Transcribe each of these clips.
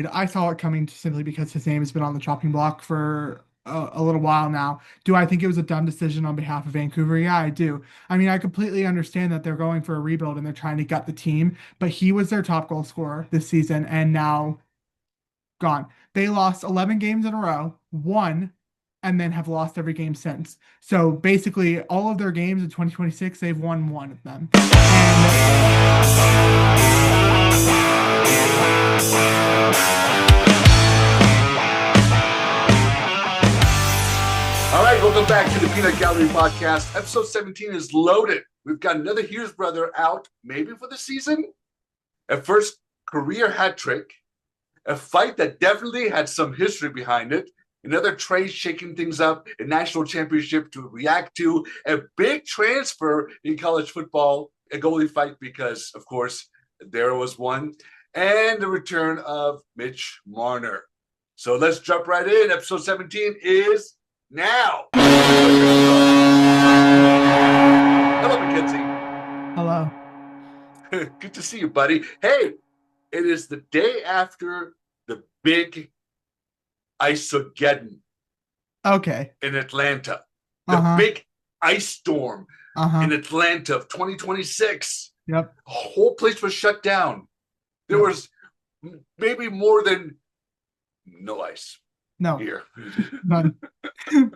I saw it coming simply because his name has been on the chopping block for a little while now. Do I think it was a dumb decision on behalf of Vancouver? Yeah, I do. I mean, I completely understand that they're going for a rebuild and they're trying to gut the team, but he was their top goal scorer this season and now gone. They lost 11 games in a row, won, and then have lost every game since. So basically, all of their games in 2026, they've won one of them. And All right, welcome back to the Peanut Gallery Podcast. Episode 17 is loaded. We've got another Hughes brother out, maybe for the season. A first career hat trick. A fight that definitely had some history behind it. Another trade shaking things up. A national championship to react to. A big transfer in college football. A goalie fight because, of course, there was one. And the return of Mitch Marner. So let's jump right in. Episode 17 is now. Hello, Mackenzie. hello. Good to see you, buddy. Hey, it is the day after the big Iceageddon Okay. in Atlanta, the Uh-huh. big ice storm Uh-huh. in Atlanta of 2026. Yep. The whole place was shut down. There Yep. was maybe more than no ice No, here. none.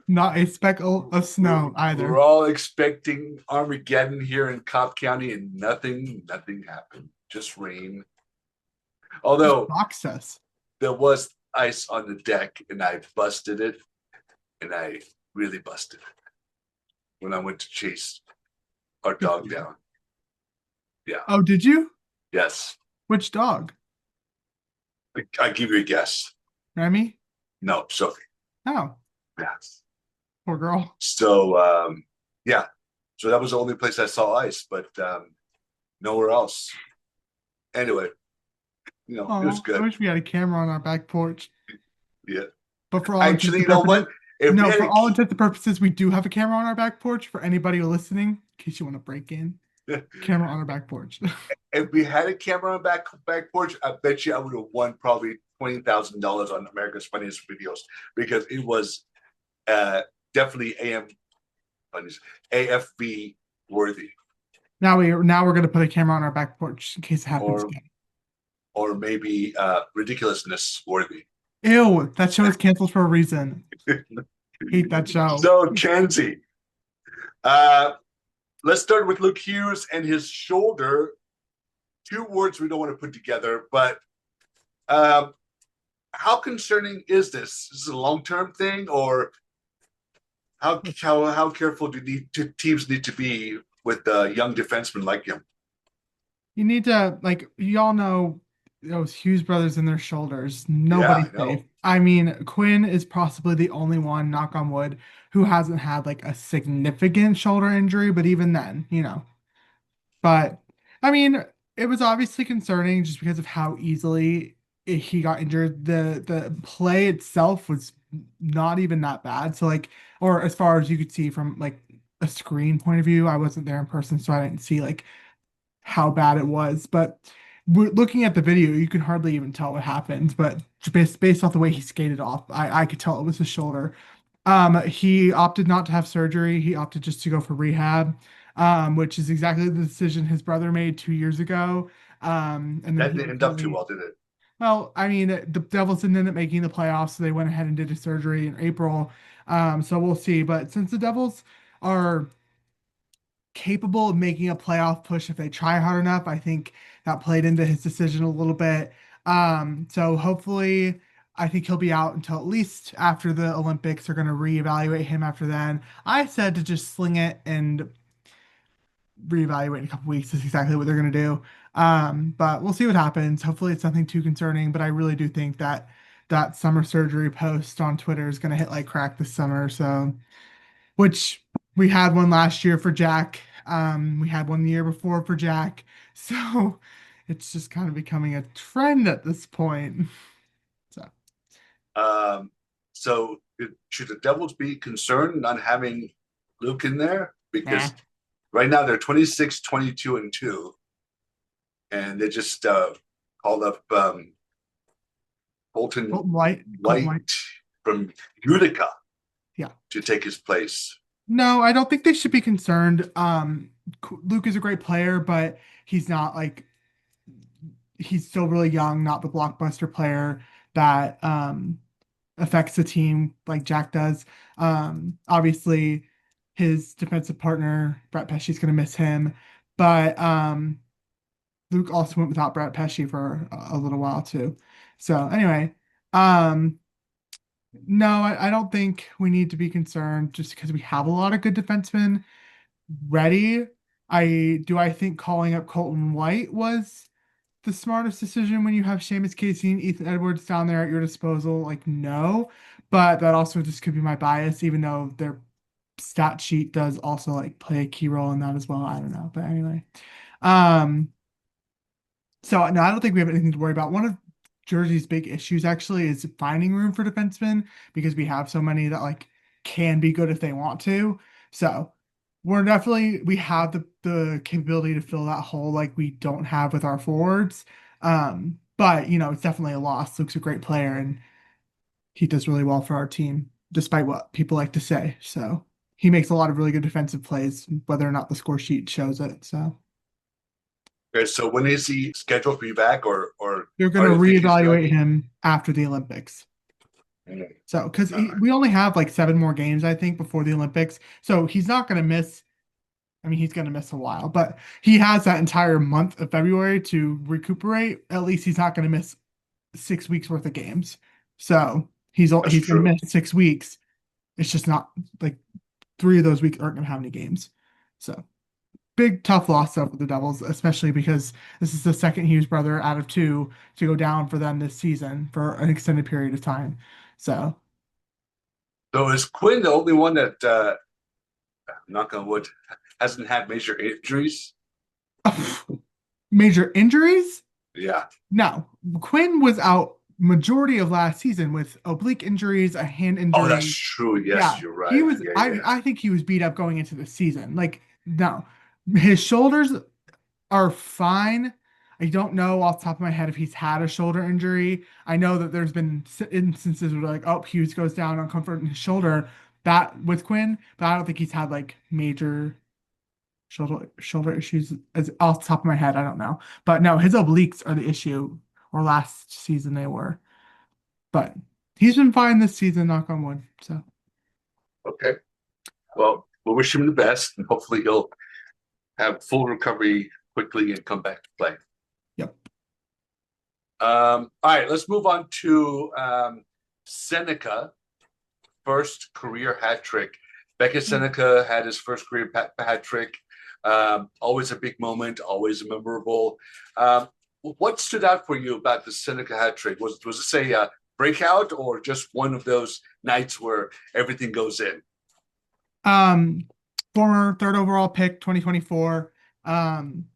Not a speckle of we're, snow we're either. all expecting Armageddon here in Cobb County, and nothing happened. Just rain. Just Although box us. there was ice on the deck, and I busted it, and I really busted it when I went to chase our Good for dog you. down. Yeah. Oh, did you? Yes. Which dog? I give you a guess. Remy? No, Sophie. Oh, Yes. poor girl. So yeah. So that was the only place I saw ice, but nowhere else. Anyway, it was Oh, I good. wish we had a camera on our back porch. Yeah. But for all intents Actually, and you know purposes, what? If we no, had for all intents and purposes, we do have a camera on our back porch for anybody listening, in case you want to break in. Camera on our back porch. if we had a camera on back porch, I bet you I would have won probably $20,000 on America's Funniest Videos because it was uh, definitely AFV worthy, Now we're gonna put a camera on our back porch in case it happens or again. maybe ridiculousness worthy. Ew, that show is canceled for a reason. Hate that show. So Kenzie, uh, let's start with Luke Hughes and his shoulder. Two words we don't want to put together, but how concerning is this? Is this a long-term thing, or how careful do teams need to be with young defensemen like him? You need to like you all know those Hughes brothers and their shoulders. Yeah, Nobody's I safe. know. I mean, Quinn is possibly the only one, knock on wood, who hasn't had like a significant shoulder injury, but even then, But I mean, it was obviously concerning just because of how easily he got injured. The play itself was not even that bad. So like, or as far as you could see from like a screen point of view, I wasn't there in person, so I didn't see like how bad it was. But looking at the video, you can hardly even tell what happened. But based off the way he skated off, I could tell it was his shoulder. He opted not to have surgery. He opted just to go for rehab, which is exactly the decision his brother made 2 years ago. And then That he didn't end up too ultimately, well, did it? well, I mean, the Devils didn't end up making the playoffs, so they went ahead and did a surgery in April. So we'll see. But since the Devils are capable of making a playoff push if they try hard enough, I think that played into his decision a little bit. So hopefully, I think he'll be out until at least after the Olympics. They're going to reevaluate him after then. I said to just sling it and reevaluate in a couple weeks is exactly what they're going to do. But we'll see what happens. Hopefully, it's nothing too concerning. But I really do think that that summer surgery post on Twitter is going to hit like crack this summer. So, which we had one last year for Jack. We had one the year before for Jack. So it's just kind of becoming a trend at this point. So Um, so should the Devils be concerned not having Luke in there? nah. Because right now they're 26, 22, and 2. And they just called up Colton Colton White White. from Utica Yeah. to take his place. No, I don't think they should be concerned. Luke is a great player, but he's not like he's still really young, not the blockbuster player that affects the team like Jack does. Obviously, his defensive partner, Brett Pesci's going to miss him, but Luke also went without Brett Pesci for a little while too. So, anyway, um, no, I don't think we need to be concerned just because we have a lot of good defensemen ready. I think calling up Colton White was the smartest decision when you have Seamus Casey and Ethan Edwards down there at your disposal? Like, no. But that also just could be my bias, even though their stat sheet does also like play a key role in that as well. I don't know. But anyway. Um, so no, I don't think we have anything to worry about. One of Jersey's big issues actually is finding room for defensemen because we have so many that like can be good if they want to. So we have the capability to fill that hole like we don't have with our forwards. But it's definitely a loss. Luke's a great player and he does really well for our team, despite what people like to say. So he makes a lot of really good defensive plays, whether or not the score sheet shows it. So Okay, so when is he scheduled to be back, or they're going how to do you think he's reevaluate going? him after the Olympics. Mm, So, because all right. we only have like 7 more games, I think, before the Olympics. So he's not going to miss. I mean, he's going to miss a while, but he has that entire month of February to recuperate. At least he's not going to miss 6 weeks worth of games. So That's he's going to true. miss 6 weeks. It's just not like 3 of those weeks aren't going to have any games. So big tough loss though for the Devils, especially because this is the second Hughes brother out of two to go down for them this season for an extended period of time. So So is Quinn the only one that, knock on wood, hasn't had major injuries? major injuries? Yeah. No. Quinn was out majority of last season with oblique injuries, a hand Oh, that's injury. true. Yes, Yeah, you're he right. was. Yeah, I yeah. I think he was beat up going into the season. Like no, his shoulders are fine. I don't know off the top of my head if he's had a shoulder injury. I know that there's been instances where like, oh, Hughes goes down on comfort in his shoulder that with Quinn, but I don't think he's had like major shoulder issues as off the top of my head. I don't know, but no, his obliques are the issue. Or last season they were, but he's been fine this season. Knock on wood. So Okay. Well, we'll wish him the best, and hopefully he'll have full recovery quickly and come back to play. yep. All right, let's move on to Seneca, first career hat trick. Becca Seneca had his first career hat trick. Always a big moment, always memorable. What stood out for you about the Seneca hat trick? Was this a breakout or just one of those nights where everything goes in? Um, Former third overall pick, 2024. Um,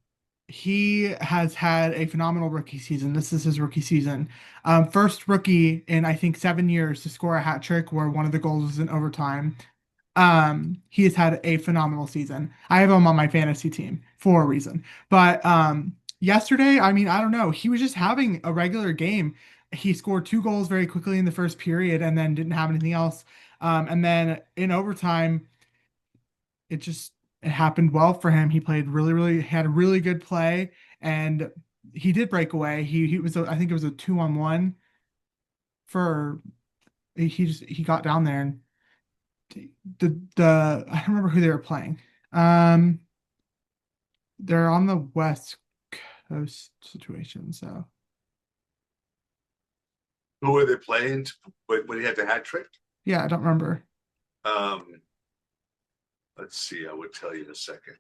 he has had a phenomenal rookie season. This is his rookie season. First rookie in I think 7 years to score a hat trick where one of the goals was in overtime. He has had a phenomenal season. I have him on my fantasy team for a reason. But yesterday, I mean, I don't know. He was just having a regular game. He scored 2 goals very quickly in the first period and then didn't have anything else. And then in overtime, it happened well for him. He played really, had a really good play, and he did break away. He was I think it was a 2-on-1 for he got down there and the I don't remember who they were playing. Um, they're on the West Coast situation, so Who were they playing when he had the hat trick? yeah, I don't remember. Um, let's see. I would tell you in a second.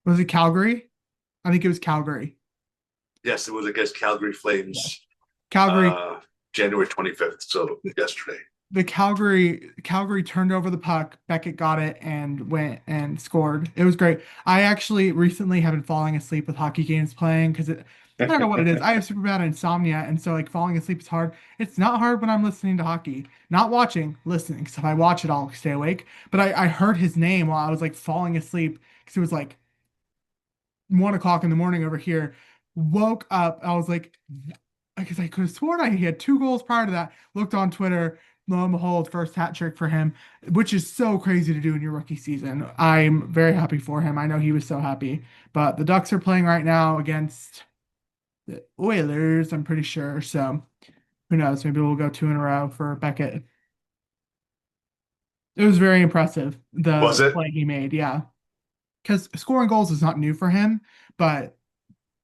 Was it Calgary? I think it was Calgary. Yes, it was against Calgary Yeah. Flames, Calgary uh, January 25th. So yesterday. the Calgary turned over the puck. Beckett got it and went and scored. It was great. I actually recently have been falling asleep with hockey games playing because I don't know what it is. I have super bad insomnia, and so like falling asleep is hard. It's not hard when I'm listening to hockey, not watching, listening. So if I watch it, I'll stay awake. But I heard his name while I was like falling asleep because it was like 1 o'clock in the morning over here. Woke up. I was like, because I could have sworn he had 2 goals prior to that. Looked on Twitter, lo and behold, first hat trick for him, which is so crazy to do in your rookie season. I'm very happy for him. I know he was so happy. But the Ducks are playing right now against the Oilers, I'm pretty sure. So who knows? Maybe we'll go 2 in a row for Beckett. It was very impressive, Was the it? play he made. Yeah. Because scoring goals is not new for him, but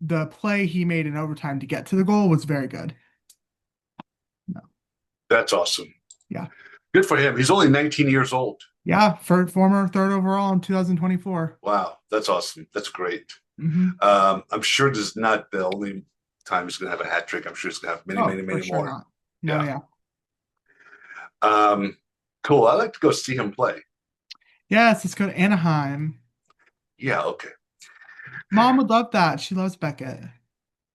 the play he made in overtime to get to the goal was very good. No. That's awesome. Yeah. Good for him. He's only 19 years old. Yeah. For former third overall in 2024. Wow, that's awesome. That's great. Hmm. I'm sure this is not the only time he's going to have a hat trick. I'm sure he's going to have many, Oh, many, for many sure more. not. No, Yeah. yeah. Um, cool. I like to go see him play. Yes, let's go to Anaheim. Yeah. Okay. Mom would love that. She loves Beckett.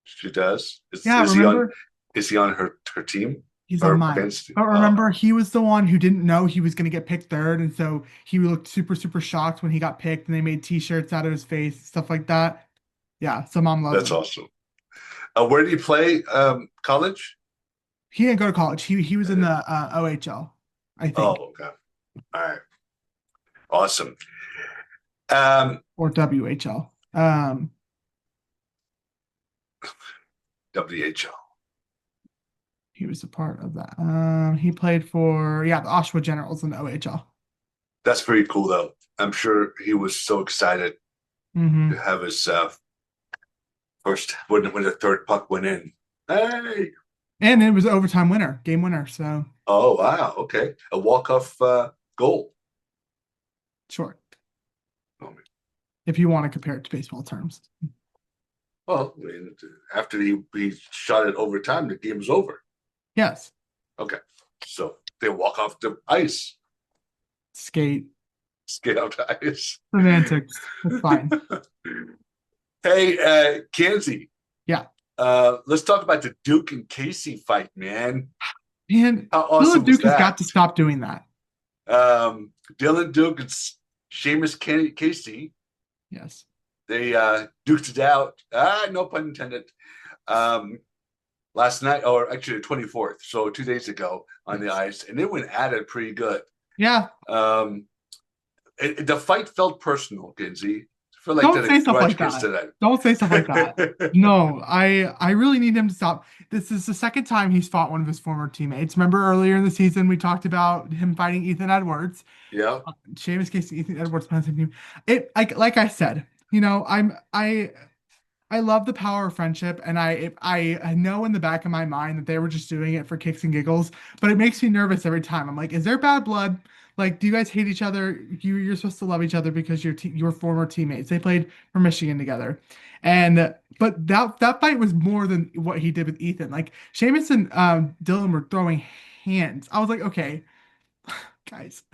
She does. Yeah, Is he on? remember? Is he on her team He's on or mine. fantasy? But Oh, remember, he was the one who didn't know he was going to get picked third. And so he looked super, super shocked when he got picked and they made t-shirts out of his face, stuff like that. Yeah, so mom loves that's him. awesome. Where did he play? College? He didn't go to college. He was in the OHL, I Oh, think, okay. All right. Awesome. Um, or WHL. WHL. He was a part of that. He played for, yeah, the Oshawa Generals in the OHL. That's pretty cool, though. I'm sure he was so excited to Hmm. have his first when the third puck went in. Hey! And it was an overtime winner, game winner. So Oh wow! Okay, a walk-off goal. sure, Oh, if you want to compare it to baseball terms. well, I mean, after he shot it overtime, the game was over. Yes, Okay, so they walk off the ice, skate, skate out the ice. semantics. That's fine. Hey, Kenzie, Yeah. let's talk about the Duke and Casey fight, man. And How Dylan awesome was Duke has that? got to stop doing that. Dylan Duke and Seamus Casey, Yes. they duked it out. No pun intended. Um, last night, or actually the 24th, so 2 days ago on the Yes. ice, and it went at it pretty good. Yeah. Um, the fight felt personal, Kinsey. I feel like Don't that a say stuff like grudge against that. it. Don't say stuff like that. No, I really need him to stop. This is the second time he's fought one of his former teammates. Remember earlier in the season we talked about him fighting Ethan Edwards. Yeah, Seamus Casey, Ethan Edwards, Penn team. It like I said, I love the power of friendship, and I know in the back of my mind that they were just doing it for kicks and giggles, but it makes me nervous every time. I'm like, is there bad blood? Like, do you guys hate each other? You're supposed to love each other because you're former teammates. They played for Michigan together, and but that fight was more than what he did with Ethan. Like Sheamus and Dylan were throwing hands. I was like, okay, guys.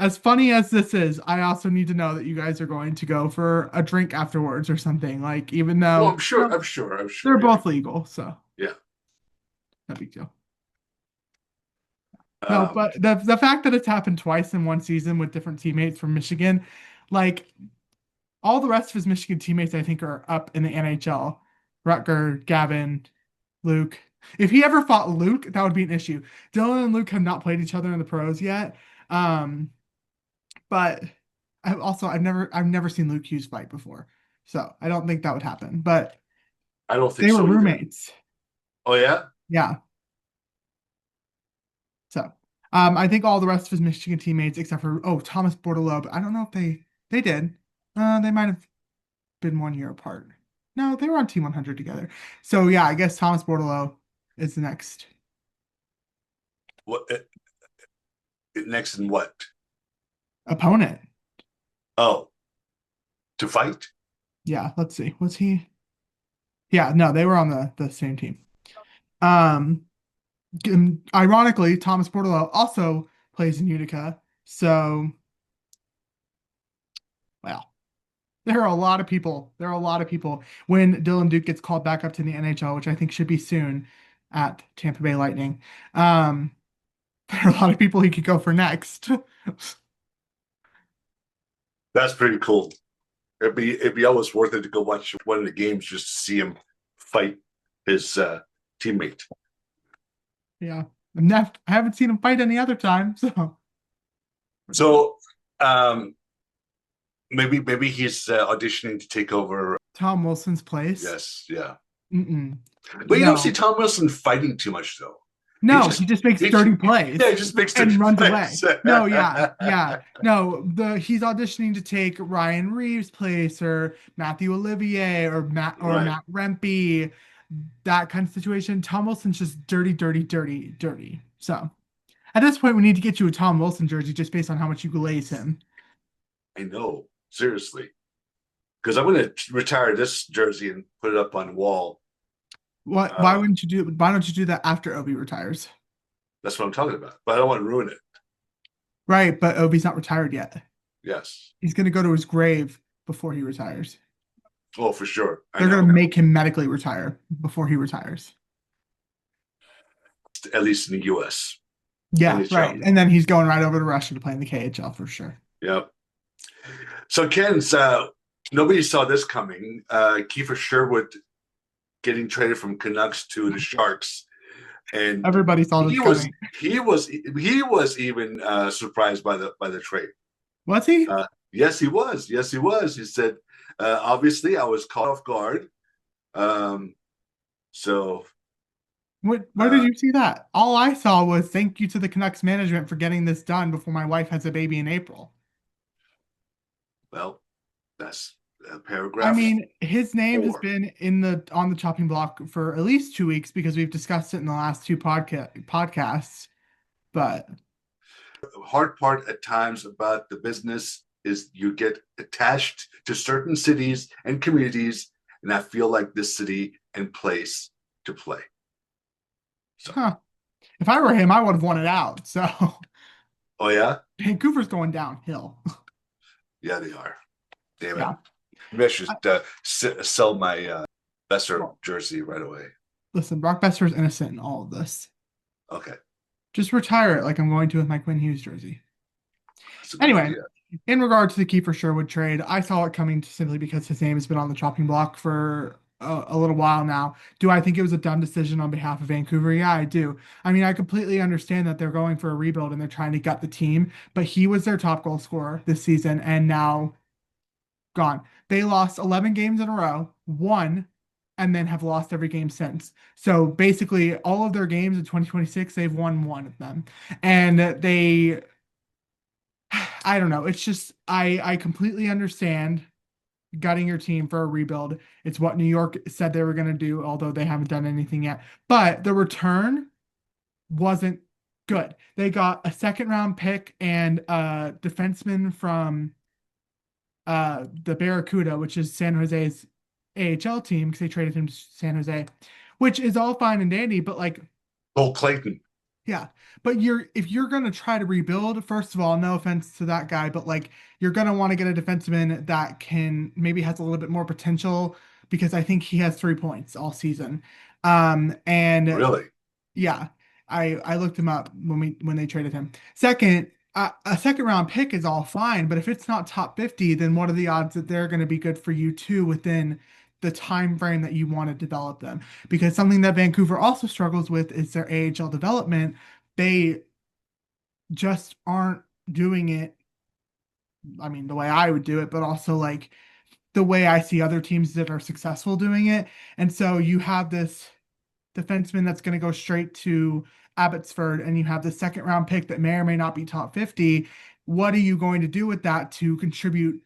As funny as this is, I also need to know that you guys are going to go for a drink afterwards or something. Like, even well, though, I'm they're sure, yeah, both legal, so yeah. no big deal. No, Um, but the fact that it's happened twice in one season with different teammates from Michigan, like all the rest of his Michigan teammates, I think are up in the NHL. Rutger, Gavin, Luke. If he ever fought Luke, that would be an issue. Dylan and Luke have not played each other in the pros yet. Um, but I've never seen Luke Hughes fight before. So I don't think that would happen. But I don't think they were so either. roommates. Oh yeah, Yeah. So I think all the rest of his Michigan teammates, except for Thomas Bordelot, but I don't know if they did. They might have been 1 year apart. No, they were on Team 100 together. So yeah, I guess Thomas Bordelot is the next what next in what? opponent. Oh, to fight? Yeah, let's see. Was he? Yeah, no, they were on the same team. Um, Ironically, Thomas Bordelot also plays in Utica. So, well, there are a lot of people. There are a lot of people when Dylan Duke gets called back up to the NHL, which I think should be soon at Tampa Bay Lightning. Um, there are a lot of people he could go for next. That's pretty cool. It'd be always worth it to go watch one of the games just to see him fight his teammate. Yeah. I haven't seen him fight any other time, so So um, maybe he's auditioning to take over. Tom Wilson's place. Yes, yeah. Mm-mm. But you don't see No. Tom Wilson fighting too much though. He No, he just just makes he dirty yeah, plays he just makes dirty and runs away. plays. No, yeah, yeah. No, the he's auditioning to take Ryan Reeves' place or Matthew Olivier or Right. Matt Rempe, that kind of situation. Tom Wilson's just dirty, dirty, dirty, dirty. So at this point, we need to get you a Tom Wilson jersey just based on how much you glaze him. I know, seriously. Because I'm going to retire this jersey and put it up on the wall. What? Why Um, wouldn't you do? Why don't you do that after Obi retires? that's what I'm talking about. But I don't want to ruin it. Right, but Obi's not retired yet. Yes. He's gonna go to his grave before he retires. Oh, for sure. I They're gonna know. make him medically retire before he retires. At least in the US, Yeah, NHL. right. And then he's going right over to Russia to play in the KHL for sure. Yep. So Ken's nobody saw this coming. Kiefer Sherwood getting traded from Canucks to the Sharks. And Everybody saw this he was coming. he was even surprised by the trade. Was he? Yes, he was. Yes, he was. He said, obviously, I was caught off guard. Um, so, Where did uh, you see that? All I saw was thank you to the Canucks management for getting this done before my wife has a baby in April. well, that's I paragraph mean, his name has 4. been in the on the chopping block for at least 2 weeks because we've discussed it in the last two podcasts. But The hard part at times about the business is you get attached to certain cities and communities, and I feel like this city and place to play. So, huh, if I were him, I would have won it out. So oh yeah, Vancouver's going downhill. yeah, they are. Damn it! Yeah. Maybe I should sell my Besser Well, jersey right away. listen, Brock Besser is innocent in all of this. Okay, Just retire it like I'm going to with my Quinn Hughes jersey. that's a good Anyway, idea. in regard to the Kiefer Sherwood trade, I saw it coming simply because his name has been on the chopping block for a little while now. Do I think it was a dumb decision on behalf of Vancouver? Yeah, I do. I mean, I completely understand that they're going for a rebuild and they're trying to gut the team, but he was their top goal scorer this season and now gone. They lost 11 games in a row, won, and then have lost every game since. So basically, all of their games in 2026, they've won one of them. And I don't know. It's just I completely understand gutting your team for a rebuild. It's what New York said they were going to do, although they haven't done anything yet. But the return wasn't good. They got a second round pick and a defenseman from the Barracuda, which is San Jose's AHL team, because they traded him to San Jose, which is all fine and dandy, but like Cole Clayton. yeah, but if you're gonna try to rebuild, first of all, no offense to that guy, but like you're gonna want to get a defenseman that can maybe has a little bit more potential because I think he has 3 points all season. And Really? yeah, I looked him up when they traded him. Second, a second round pick is all fine, but if it's not top 50, then what are the odds that they're going to be good for you too within the time frame that you want to develop them? Because something that Vancouver also struggles with is their AHL development. They just aren't doing it. I mean, the way I would do it, but also like the way I see other teams that are successful doing it. And so you have this defenseman that's going to go straight to Abbotsford, and you have the second round pick that may or may not be top 50. What are you going to do with that to contribute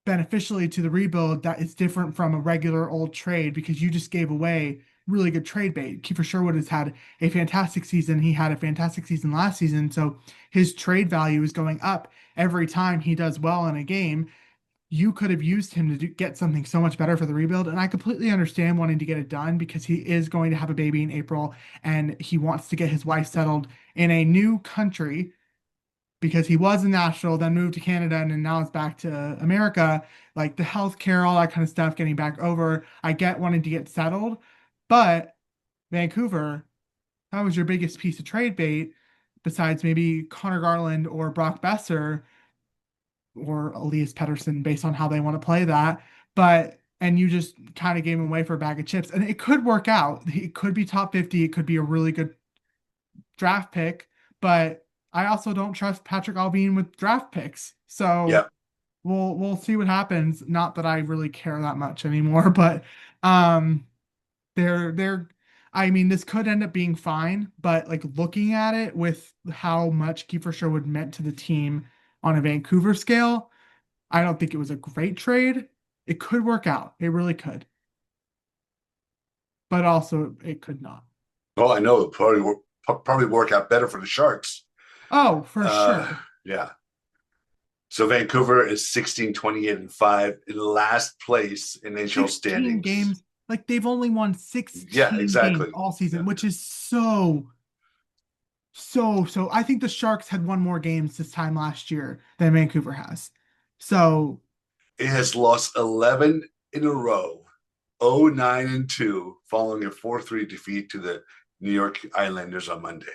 beneficially to the rebuild that is different from a regular old trade? Because you just gave away really good trade bait. Kiefer Sherwood has had a fantastic season. He had a fantastic season last season. So his trade value is going up every time he does well in a game. You could have used him to get something so much better for the rebuild. And I completely understand wanting to get it done because he is going to have a baby in April and he wants to get his wife settled in a new country because he was in Nashville, then moved to Canada, and then now is back to America. Like the healthcare, all that kind of stuff, getting back over. I get wanting to get settled, but Vancouver, that was your biggest piece of trade bait besides maybe Connor Garland or Brock Besser or Elias Pettersson based on how they want to play that. But and you just kind of gave him away for a bag of chips. And it could work out. It could be top 50. It could be a really good draft pick, but I also don't trust Patrick Alvin with draft picks. So Yeah. we'll see what happens. Not that I really care that much anymore, but um they're I mean, this could end up being fine, but like looking at it with how much Kiefer Sherwood meant to the team on a Vancouver scale, I don't think it was a great trade. It could work out. It really could, but also it could not. Well, I know probably work out better for the Sharks. Oh, for Uh, sure. yeah. So Vancouver is 16-28-5 in last place in NHL 16 standings. games. Like they've only won Yeah, 16 games exactly. all Yeah. season, which is so. I think the Sharks had won more games this time last year than Vancouver has. So, It has lost 11 in a row, 0-9-2, following a 4-3 defeat to the New York Islanders on Monday.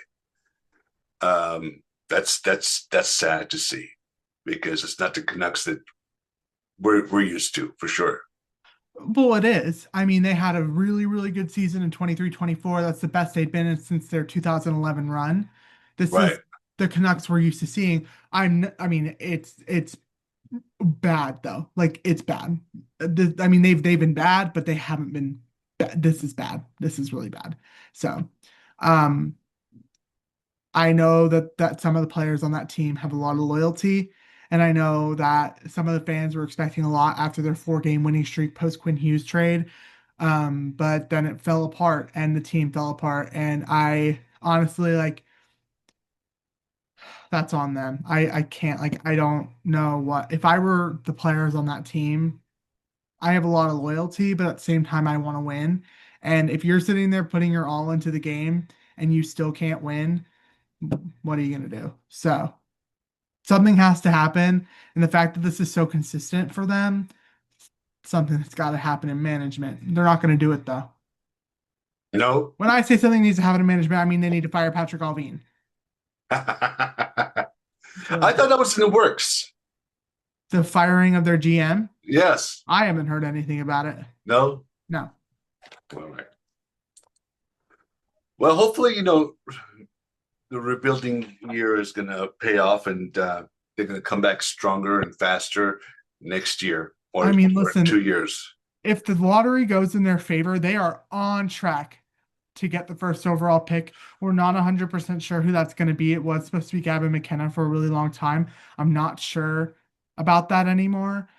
That's sad to see because it's not the Canucks that we're used to for sure. well, it is. I mean, they had a really, really good season in 23-24. That's the best they'd been in since their 2011 run. This is Right. the Canucks we're used to seeing. I mean, it's bad though. Like it's bad. I mean, they've been bad, but they haven't been bad. This is bad. This is really bad. So, um, I know that some of the players on that team have a lot of loyalty, and I know that some of the fans were expecting a lot after their 4 game winning streak post Quinn Hughes trade. But then it fell apart and the team fell apart. And I honestly like that's on them. I can't like I don't know what if I were the players on that team, I have a lot of loyalty, but at the same time I want to win. And if you're sitting there putting your all into the game and you still can't win, what are you gonna do? So something has to happen. And the fact that this is so consistent for them, something that's got to happen in management. They're not going to do it though. No. When I say something needs to happen in management, I mean they need to fire Patrick Alvin. I The, thought that was in the works. the firing of their GM, Yes. I haven't heard anything about it. No. No. All right. Well, hopefully, the rebuilding year is going to pay off and they're going to come back stronger and faster next year I or, mean, or in listen, 2 years. if the lottery goes in their favor, they are on track to get the first overall pick. We're not 100% sure who that's going to be. It was supposed to be Gavin McKenna for a really long time. I'm not sure about that anymore.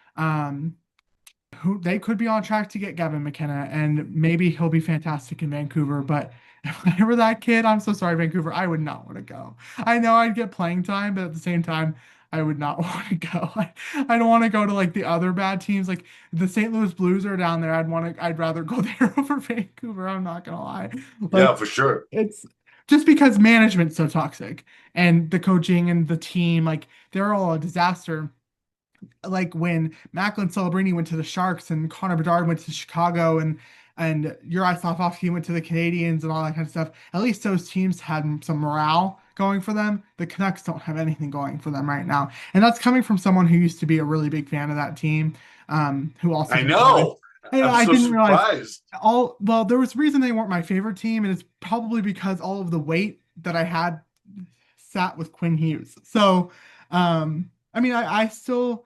Who they could be on track to get Gavin McKenna, and maybe he'll be fantastic in Vancouver. But if I were that kid, I'm so sorry, Vancouver. I would not want to go. I know I'd get playing time, but at the same time, I would not want to go. I don't want to go to like the other bad teams. Like the St. Louis Blues are down there. I'd rather go there over Vancouver. I'm not gonna lie. Yeah, Like for sure. it's just because management's so toxic and the coaching and the team, like they're all a disaster like when Macklin Celebrini went to the Sharks and Connor Bedard went to Chicago and Uri Slafkovsky went to the Canadians and all that kind of stuff. At least those teams had some morale going for them. The Canucks don't have anything going for them right now, and that's coming from someone who used to be a really big fan of that team, who also I didn't realize. know. I'm I so didn't realize surprised. all. Well, there was a reason they weren't my favorite team, and it's probably because all of the weight that I had sat with Quinn Hughes. So, I mean, I still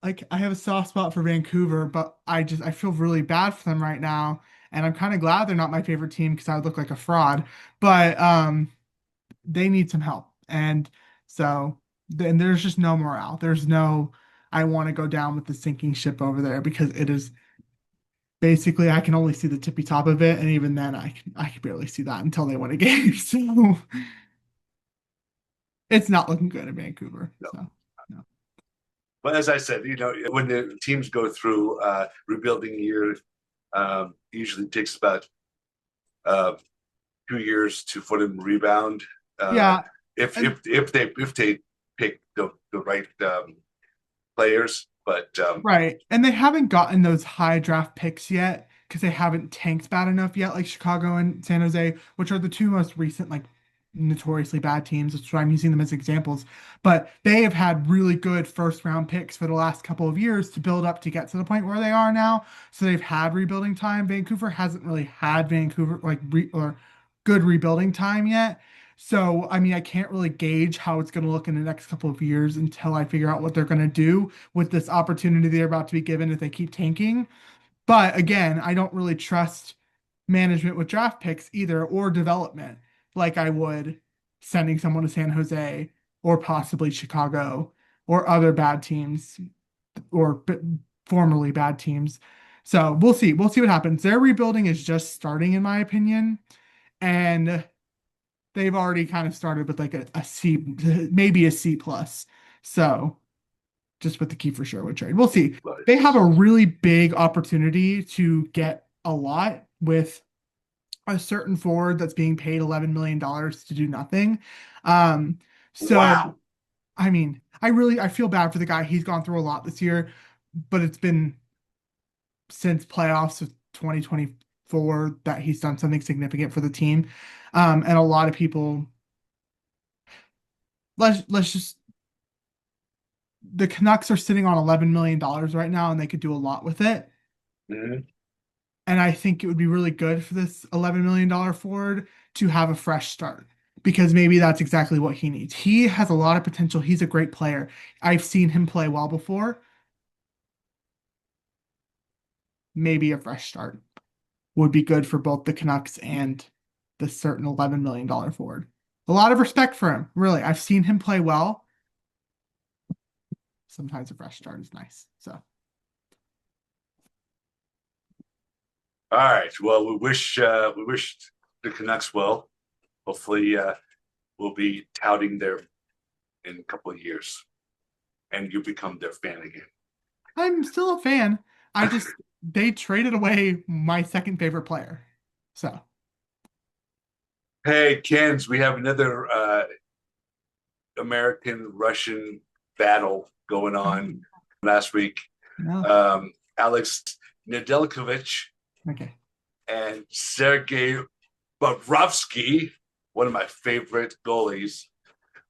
like I have a soft spot for Vancouver, but I feel really bad for them right now, and I'm kind of glad they're not my favorite team because I would look like a fraud. But they need some help, and so then there's just no morale. There's no I want to go down with the sinking ship over there because it is basically I can only see the tippy top of it, and even then I can barely see that until they win a game. So it's not looking good in Vancouver. No. So no. But as I said, when the teams go through rebuilding year, usually takes about uh, 2 years for them to rebound. Uh, Yeah, if and if if they pick the right players, but right. And they haven't gotten those high draft picks yet because they haven't tanked bad enough yet, like Chicago and San Jose, which are the two most recent like notoriously bad teams. That's why I'm using them as examples. But they have had really good first round picks for the last couple of years to build up to get to the point where they are now. So they've had rebuilding time. Vancouver hasn't really had Vancouver or good rebuilding time yet. So, I mean, I can't really gauge how it's going to look in the next couple of years until I figure out what they're going to do with this opportunity they're about to be given if they keep tanking. But again, I don't really trust management with draft picks either or development like I would sending someone to San Jose or possibly Chicago or other bad teams or formerly bad teams. So we'll see. We'll see what happens. Their rebuilding is just starting, in my opinion. And they've already kind of started with like a C, maybe a C plus. So just with the Kiefer Sherwood trade. We'll see. They have a Nice. really big opportunity to get a lot with a certain forward that's being paid $11 million to do nothing. Um, so Wow. I mean, I feel bad for the guy. He's gone through a lot this year, but it's been since playoffs of 2024 that he's done something significant for the team. And a lot of people let's just the Canucks are sitting on $11 million right now and they could do a lot with it. Mhm. And I think it would be really good for this $11 million forward to have a fresh start because maybe that's exactly what he needs. He has a lot of potential. He's a great player. I've seen him play well before. Maybe a fresh start would be good for both the Canucks and the certain $11 million forward. A lot of respect for him, really. I've seen him play well. Sometimes a fresh start is nice. So, All right. Well, we wish the Canucks well. Hopefully, we'll be touting their in a couple of years, and you become their fan again. I'm still a fan. They traded away my second favorite player. So, Hey, Kens, we have another American Russian battle going oh, on last week. no. Alex Nedeljkovic Okay. and Sergei Bobrovsky, one of my favorite goalies,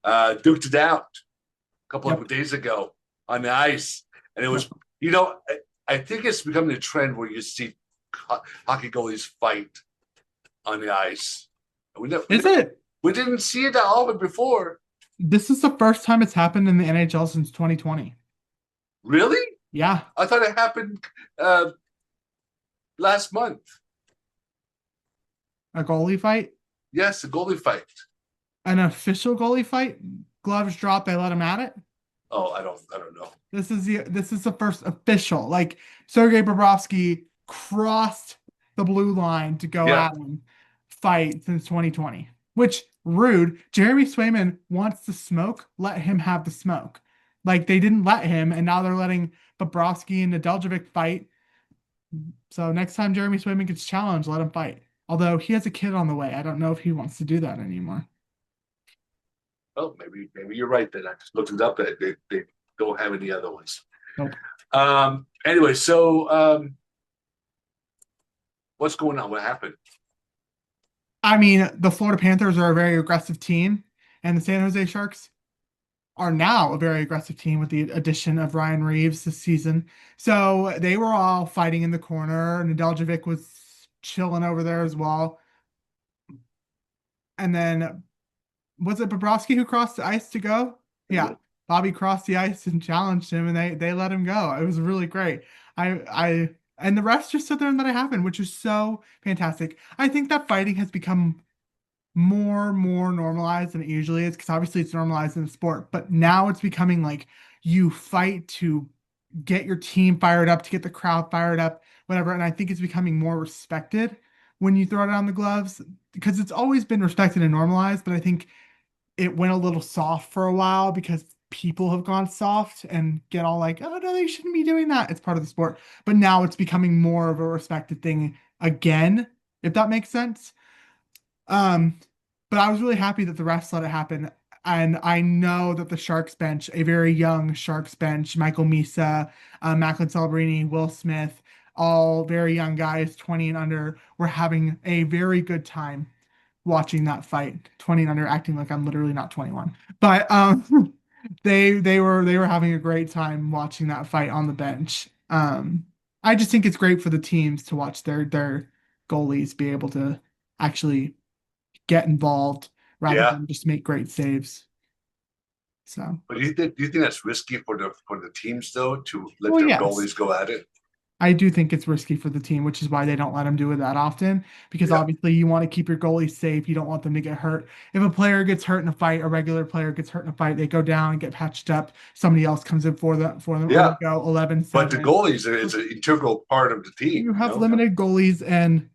duked it out a couple of Yep. days ago on the ice. And it Yep. was, I think it's becoming a trend where you see hockey goalies fight on the ice. We, never, Is it? we didn't see it that often before. This is the first time it's happened in the NHL since 2020. Really? Yeah. I thought it happened uh, last month. A goalie fight, Yes, the goalie fight. an official goalie fight, gloves drop, they let him at it. Oh, I don't know. This is the first official. Like Sergei Bobrovsky crossed the blue line to go Yeah. at him fight since 2020. Which rude. Jeremy Swayman wants to smoke. Let him have the smoke. Like they didn't let him, and now they're letting Bobrovsky and Nedeljkovic fight. So next time Jeremy Swayman gets challenged, let him fight. Although he has a kid on the way, I don't know if he wants to do that anymore. Oh, maybe you're right. Then I just looked it up. They don't have any other ones. Nope. Anyway, so what's going on? What happened? I mean, the Florida Panthers are a very aggressive team, and the San Jose Sharks are now a very aggressive team with the addition of Ryan Reeves this season. So they were all fighting in the corner. Nedeljkovic was chilling over there as well. And then was it Bobrovsky who crossed the ice to go? Yeah. Bobby crossed the ice and challenged him and they let him go. It was really great. I and the refs just stood there and let it happen, which is so fantastic. I think that fighting has become more normalized than it usually is because obviously it's normalized in the sport, but now it's becoming like you fight to get your team fired up, to get the crowd fired up, whatever. And I think it's becoming more respected when you throw down the gloves because it's always been respected and normalized, but I think it went a little soft for a while because people have gone soft and get all like, oh no, they shouldn't be doing that. It's part of the sport. But now it's becoming more of a respected thing again, if that makes sense. Um, but I was really happy that the refs let it happen. And I know that the Sharks bench, a very young Sharks bench, Michael Misa, Macklin Celebrini, Will Smith, all very young guys, 20 and under, were having a very good time watching that fight. 20 and under, acting like I'm literally not 21. But they were having a great time watching that fight on the bench. I just think it's great for the teams to watch their goalies be able to actually get involved rather Yeah. than just make great saves. So, But do you think that's risky for the teams though to let well, their yes. goalies go at it? I do think it's risky for the team, which is why they don't let them do it that often. Because Yeah. obviously, you want to keep your goalies safe. You don't want them to get hurt. If a player gets hurt in a fight, a regular player gets hurt in a fight, they go down and get patched up. Somebody else comes in for them, or they Yeah. go But the 11-7. goalies is an integral part of the team, You you have know? limited goalies, and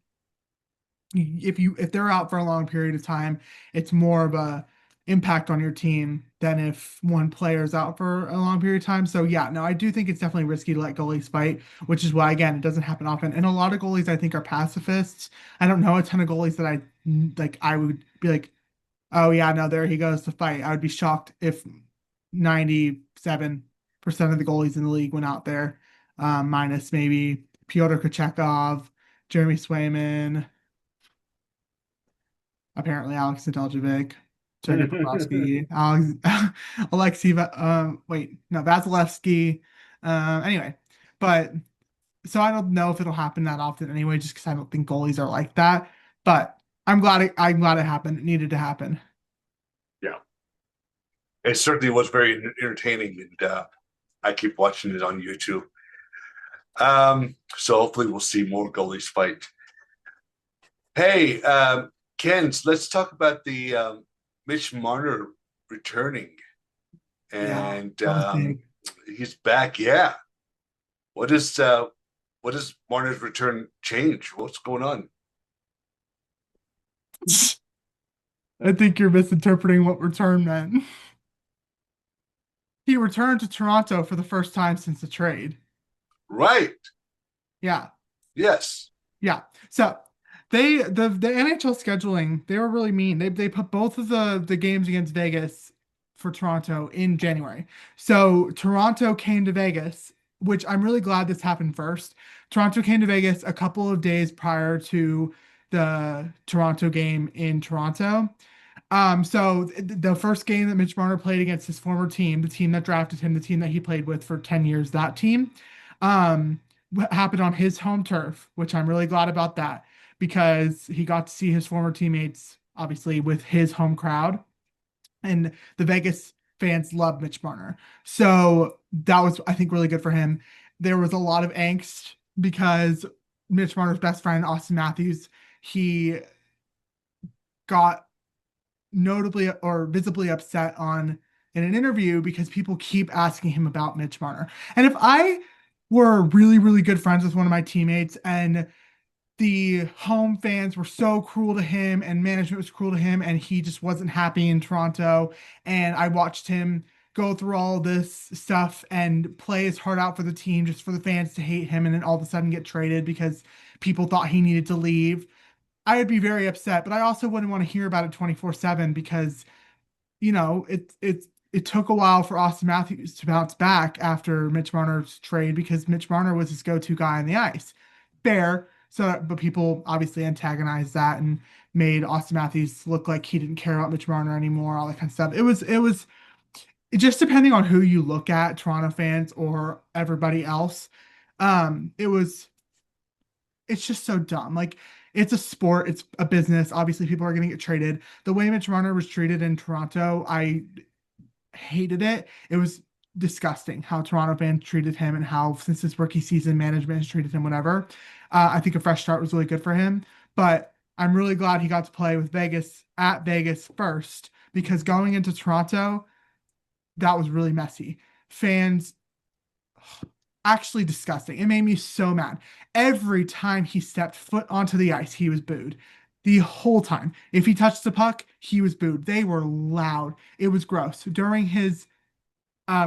if they're out for a long period of time, it's more of a impact on your team than if one player is out for a long period of time. So yeah, no, I do think it's definitely risky to let goalies fight, which is why again it doesn't happen often. And a lot of goalies I think are pacifists. I don't know a ton of goalies that I like. I would be like, oh yeah, no, there he goes to fight. I would be shocked if 97% of the goalies in the league went out there, minus maybe Pyotr Kochekov, Jeremy Swayman, apparently Alex Nedeljkovic, Sergei Bobrovsky, Alex, Alexei, wait, no, Vasilevsky. Anyway, but so I don't know if it'll happen that often anyway, just because I don't think goalies are like that. But I'm glad it happened. It needed to happen. Yeah. It certainly was very entertaining, and I keep watching it on YouTube. So hopefully we'll see more goalies fight. Hey, Ken, let's talk about the Mitch Marner returning, Yeah, and that was big. he's back. Yeah. What is what does Marner's return change? What's going on? I think you're misinterpreting what return meant. He returned to Toronto for the first time since the trade. Right. Yeah, Yes. yeah. So the NHL scheduling, they were really mean. They put both of the games against Vegas for Toronto in January. So Toronto came to Vegas, which I'm really glad this happened first. Toronto came to Vegas a couple of days prior to the Toronto game in Toronto. So the first game that Mitch Marner played against his former team, the team that drafted him, the team that he played with for 10 years, that team, um, happened on his home turf, which I'm really glad about that because he got to see his former teammates, obviously, with his home crowd. And the Vegas fans love Mitch Marner. So that was, I think, really good for him. There was a lot of angst because Mitch Marner's best friend, Austin Matthews, he got notably or visibly upset on in an interview because people keep asking him about Mitch Marner. And if I were really, really good friends with one of my teammates and the home fans were so cruel to him and management was cruel to him and he just wasn't happy in Toronto and I watched him go through all this stuff and play his heart out for the team just for the fans to hate him and then all of a sudden get traded because people thought he needed to leave. I would be very upset, but I also wouldn't want to hear about it 24/7 because it took a while for Austin Matthews to bounce back after Mitch Marner's trade because Mitch Marner was his go-to guy on the ice. Fair. So, but people obviously antagonized that and made Austin Matthews look like he didn't care about Mitch Marner anymore, all that kind of stuff. It was just depending on who you look at, Toronto fans or everybody else. It was it's just so dumb. Like it's a sport, it's a business. Obviously, people are going to get traded. The way Mitch Marner was treated in Toronto, I hated it. It was disgusting how Toronto fans treated him and how since his rookie season management has treated him whatever. I think a fresh start was really good for him, but I'm really glad he got to play with Vegas at Vegas first because going into Toronto, that was really messy. Fans actually disgusting. It made me so mad. Every time he stepped foot onto the ice, he was booed. The whole time. If he touched the puck, he was booed. They were loud. It was gross. During his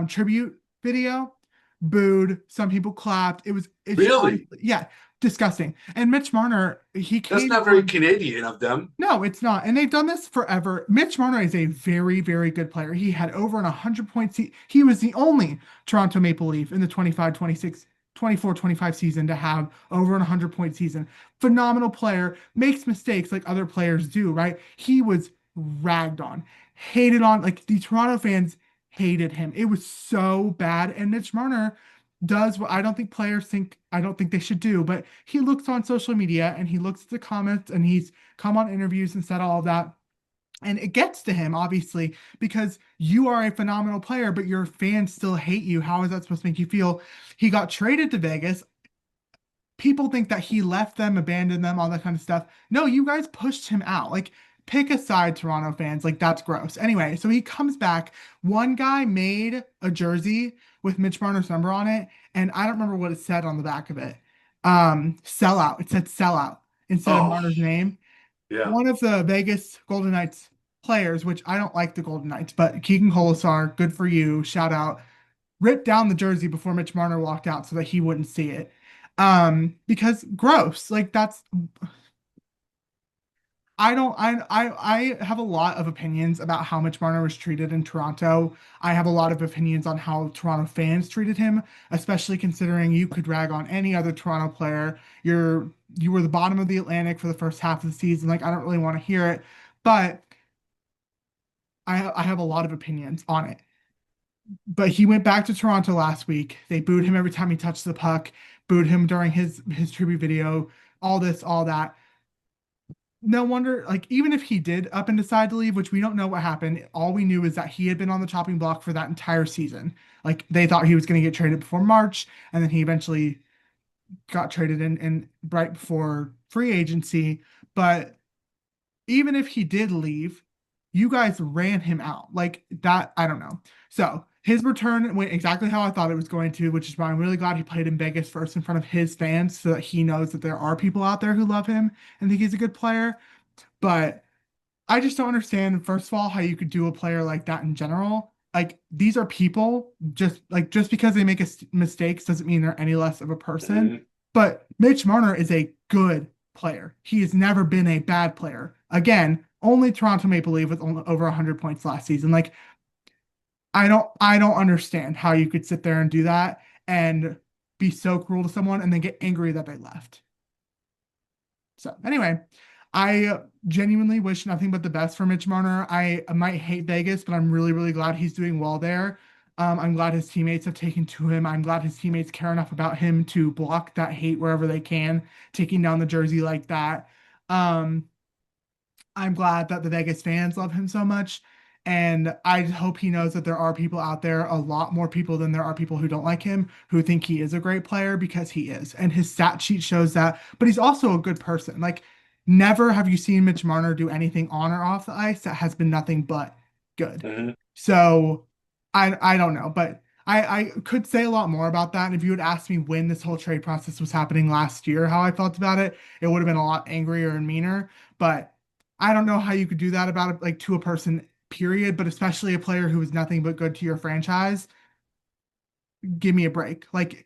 tribute video, booed. Some people clapped. It's Really? honestly, yeah, disgusting. And Mitch Marner, he That's came not very on. Canadian of them. No, it's not. And they've done this forever. Mitch Marner is a very, very good player. He had over an 100 points. He was the only Toronto Maple Leaf in the 25-26 24-25 season to have over an 100-point season. Phenomenal player, makes mistakes like other players do, right? He was ragged on, hated on. Like the Toronto fans hated him. It was so bad. And Mitch Marner does what I don't think they should do, but he looks on social media and he looks at the comments and he's come on interviews and said all of that. And it gets to him, obviously, because you are a phenomenal player, but your fans still hate you. How is that supposed to make you feel? He got traded to Vegas. People think that he left them, abandoned them, all that kind of stuff. No, you guys pushed him out. Like, pick a side, Toronto fans. Like, that's gross. Anyway, so he comes back. One guy made a jersey with Mitch Marner's number on it, and I don't remember what it said on the back of it. Sellout. It said sellout instead of Oh, Marner's name. yeah. One of the Vegas Golden Knights players, which I don't like the Golden Knights, but Keegan Colasar, good for you, shout out, ripped down the jersey before Mitch Marner walked out so that he wouldn't see it. Because gross. Like that's I don't I have a lot of opinions about how Mitch Marner was treated in Toronto. I have a lot of opinions on how Toronto fans treated him, especially considering you could rag on any other Toronto player. You were the bottom of the Atlantic for the first half of the season. Like I don't really want to hear it, but I have a lot of opinions on it. But he went back to Toronto last week. They booed him every time he touched the puck, booed him during his tribute video, all this, all that. No wonder, like, even if he did up and decide to leave, which we don't know what happened, all we knew is that he had been on the chopping block for that entire season. Like, they thought he was going to get traded before March, and then he eventually got traded in right before free agency. But even if he did leave, you guys ran him out. Like that, I don't know. So his return went exactly how I thought it was going to, which is why I'm really glad he played in Vegas first in front of his fans so that he knows that there are people out there who love him and think he's a good player. But I just don't understand, first of all, how you could do a player like that in general. Like these are people, just because they make mistakes doesn't mean they're any less of a person. Mhm. But Mitch Marner is a good player. He has never been a bad player. Again, only Toronto Maple Leaf with only over 100 points last season. Like I don't understand how you could sit there and do that and be so cruel to someone and then get angry that they left. So anyway, I genuinely wish nothing but the best for Mitch Marner. I might hate Vegas, but I'm really, really glad he's doing well there. I'm glad his teammates have taken to him. I'm glad his teammates care enough about him to block that hate wherever they can, taking down the jersey like that. Um, I'm glad that the Vegas fans love him so much. And I hope he knows that there are people out there, a lot more people than there are people who don't like him, who think he is a great player because he is. And his stat sheet shows that. But he's also a good person. Like, never have you seen Mitch Marner do anything on or off the ice that has been nothing but good. Mhm. So I don't know. But I could say a lot more about that. And if you had asked me when this whole trade process was happening last year, how I felt about it, it would have been a lot angrier and meaner. But I don't know how you could do that about it, like to a person, period, but especially a player who is nothing but good to your franchise. Give me a break. Like,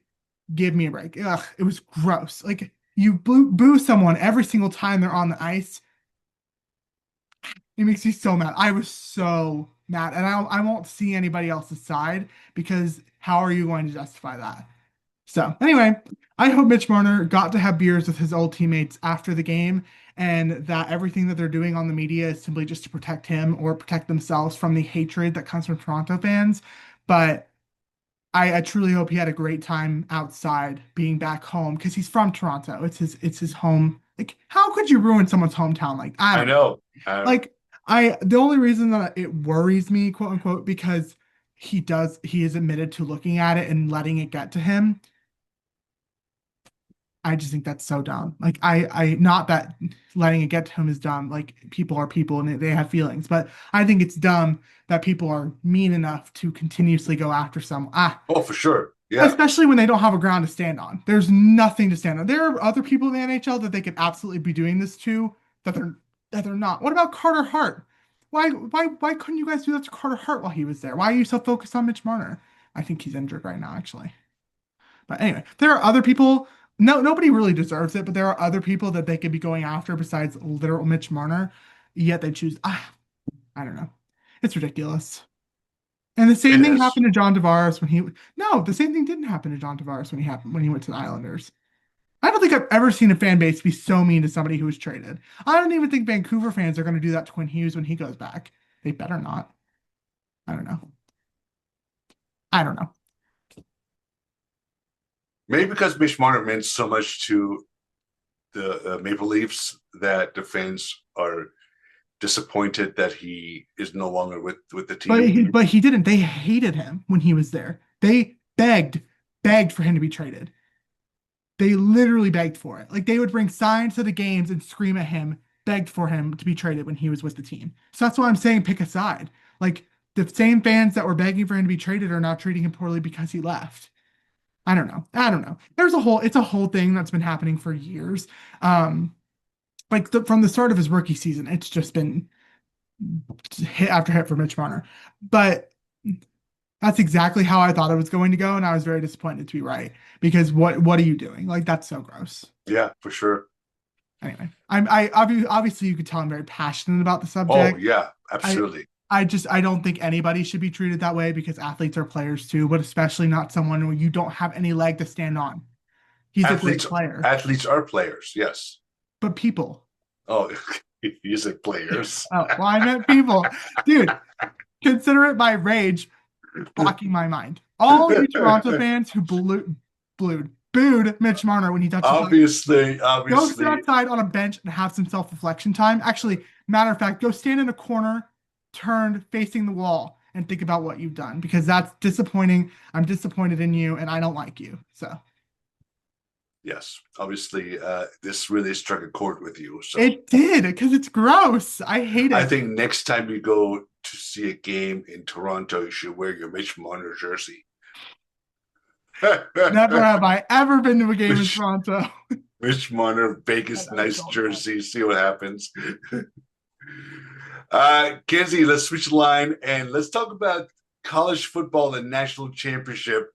give me a break. Ugh, it was gross. Like, you boo someone every single time they're on the ice. It makes me so mad. I was so mad. And I won't see anybody else's side because how are you going to justify that? So anyway, I hope Mitch Marner got to have beers with his old teammates after the game and that everything that they're doing on the media is simply just to protect him or protect themselves from the hatred that comes from Toronto fans. But I truly hope he had a great time outside being back home because he's from Toronto. It's his home. Like, how could you ruin someone's hometown? Like, I I don't know. know. Like, the only reason that it worries me, quote unquote, because he is admitted to looking at it and letting it get to him. I just think that's so dumb. Like not that letting it get to him is dumb. Like people are people and they have feelings, but I think it's dumb that people are mean enough to continuously go after someone. Oh, for sure. Yeah. Especially when they don't have a ground to stand on. There's nothing to stand on. There are other people in the NHL that they could absolutely be doing this to that they're not. What about Carter Hart? Why couldn't you guys do that to Carter Hart while he was there? Why are you so focused on Mitch Marner? I think he's injured right now, actually. But anyway, there are other people. No, nobody really deserves it, but there are other people that they could be going after besides literal Mitch Marner. Yet they choose. I don't know. It's ridiculous. And the It same thing is. happened to John Tavares when he no, the same thing didn't happen to John Tavares when he went to the Islanders. I don't think I've ever seen a fan base be so mean to somebody who was traded. I don't even think Vancouver fans are going to do that to Quinn Hughes when he goes back. They better not. I don't know. I don't know. Maybe because Mitch Marner meant so much to the Maple Leafs that the fans are disappointed that he is no longer with the But team. he didn't. They hated him when he was there. They begged for him to be traded. They literally begged for it. Like they would bring signs to the games and scream at him, begged for him to be traded when he was with the team. So that's why I'm saying pick a side. Like the same fans that were begging for him to be traded are not treating him poorly because he left. I don't know. I don't know. It's a whole thing that's been happening for years. Um, from the start of his rookie season, it's just been hit after hit for Mitch Marner. But that's exactly how I thought it was going to go, and I was very disappointed to be right because what are you doing? Like that's so gross. Yeah, for sure. Anyway, obviously you could tell I'm very passionate about the Oh subject. yeah, I absolutely. I don't think anybody should be treated that way because athletes are players too, but especially not someone where you don't have any leg to stand on. He's a great Athletes player, athletes are players. Yes. but people. Oh, you said players. Oh, well, I meant people. Dude, consider it my rage blocking my mind. All you Toronto fans who booed Mitch Marner when he touched the puck, obviously, go sit obviously, outside on a bench and have some self-reflection time. Actually, matter of fact, go stand in a corner, turned facing the wall, and think about what you've done because that's disappointing. I'm disappointed in you, and I don't like you. So yes, obviously, this really struck a chord with you. So it did because it's gross. I hate I it. think next time you go to see a game in Toronto, you should wear your Mitch Marner jersey. Never have I ever been to a game in Mitch, Toronto. Mitch Marner, And Vegas, I nice don't know. jersey. See what happens. Kenzie, let's switch the line and let's talk about college football, the national championship,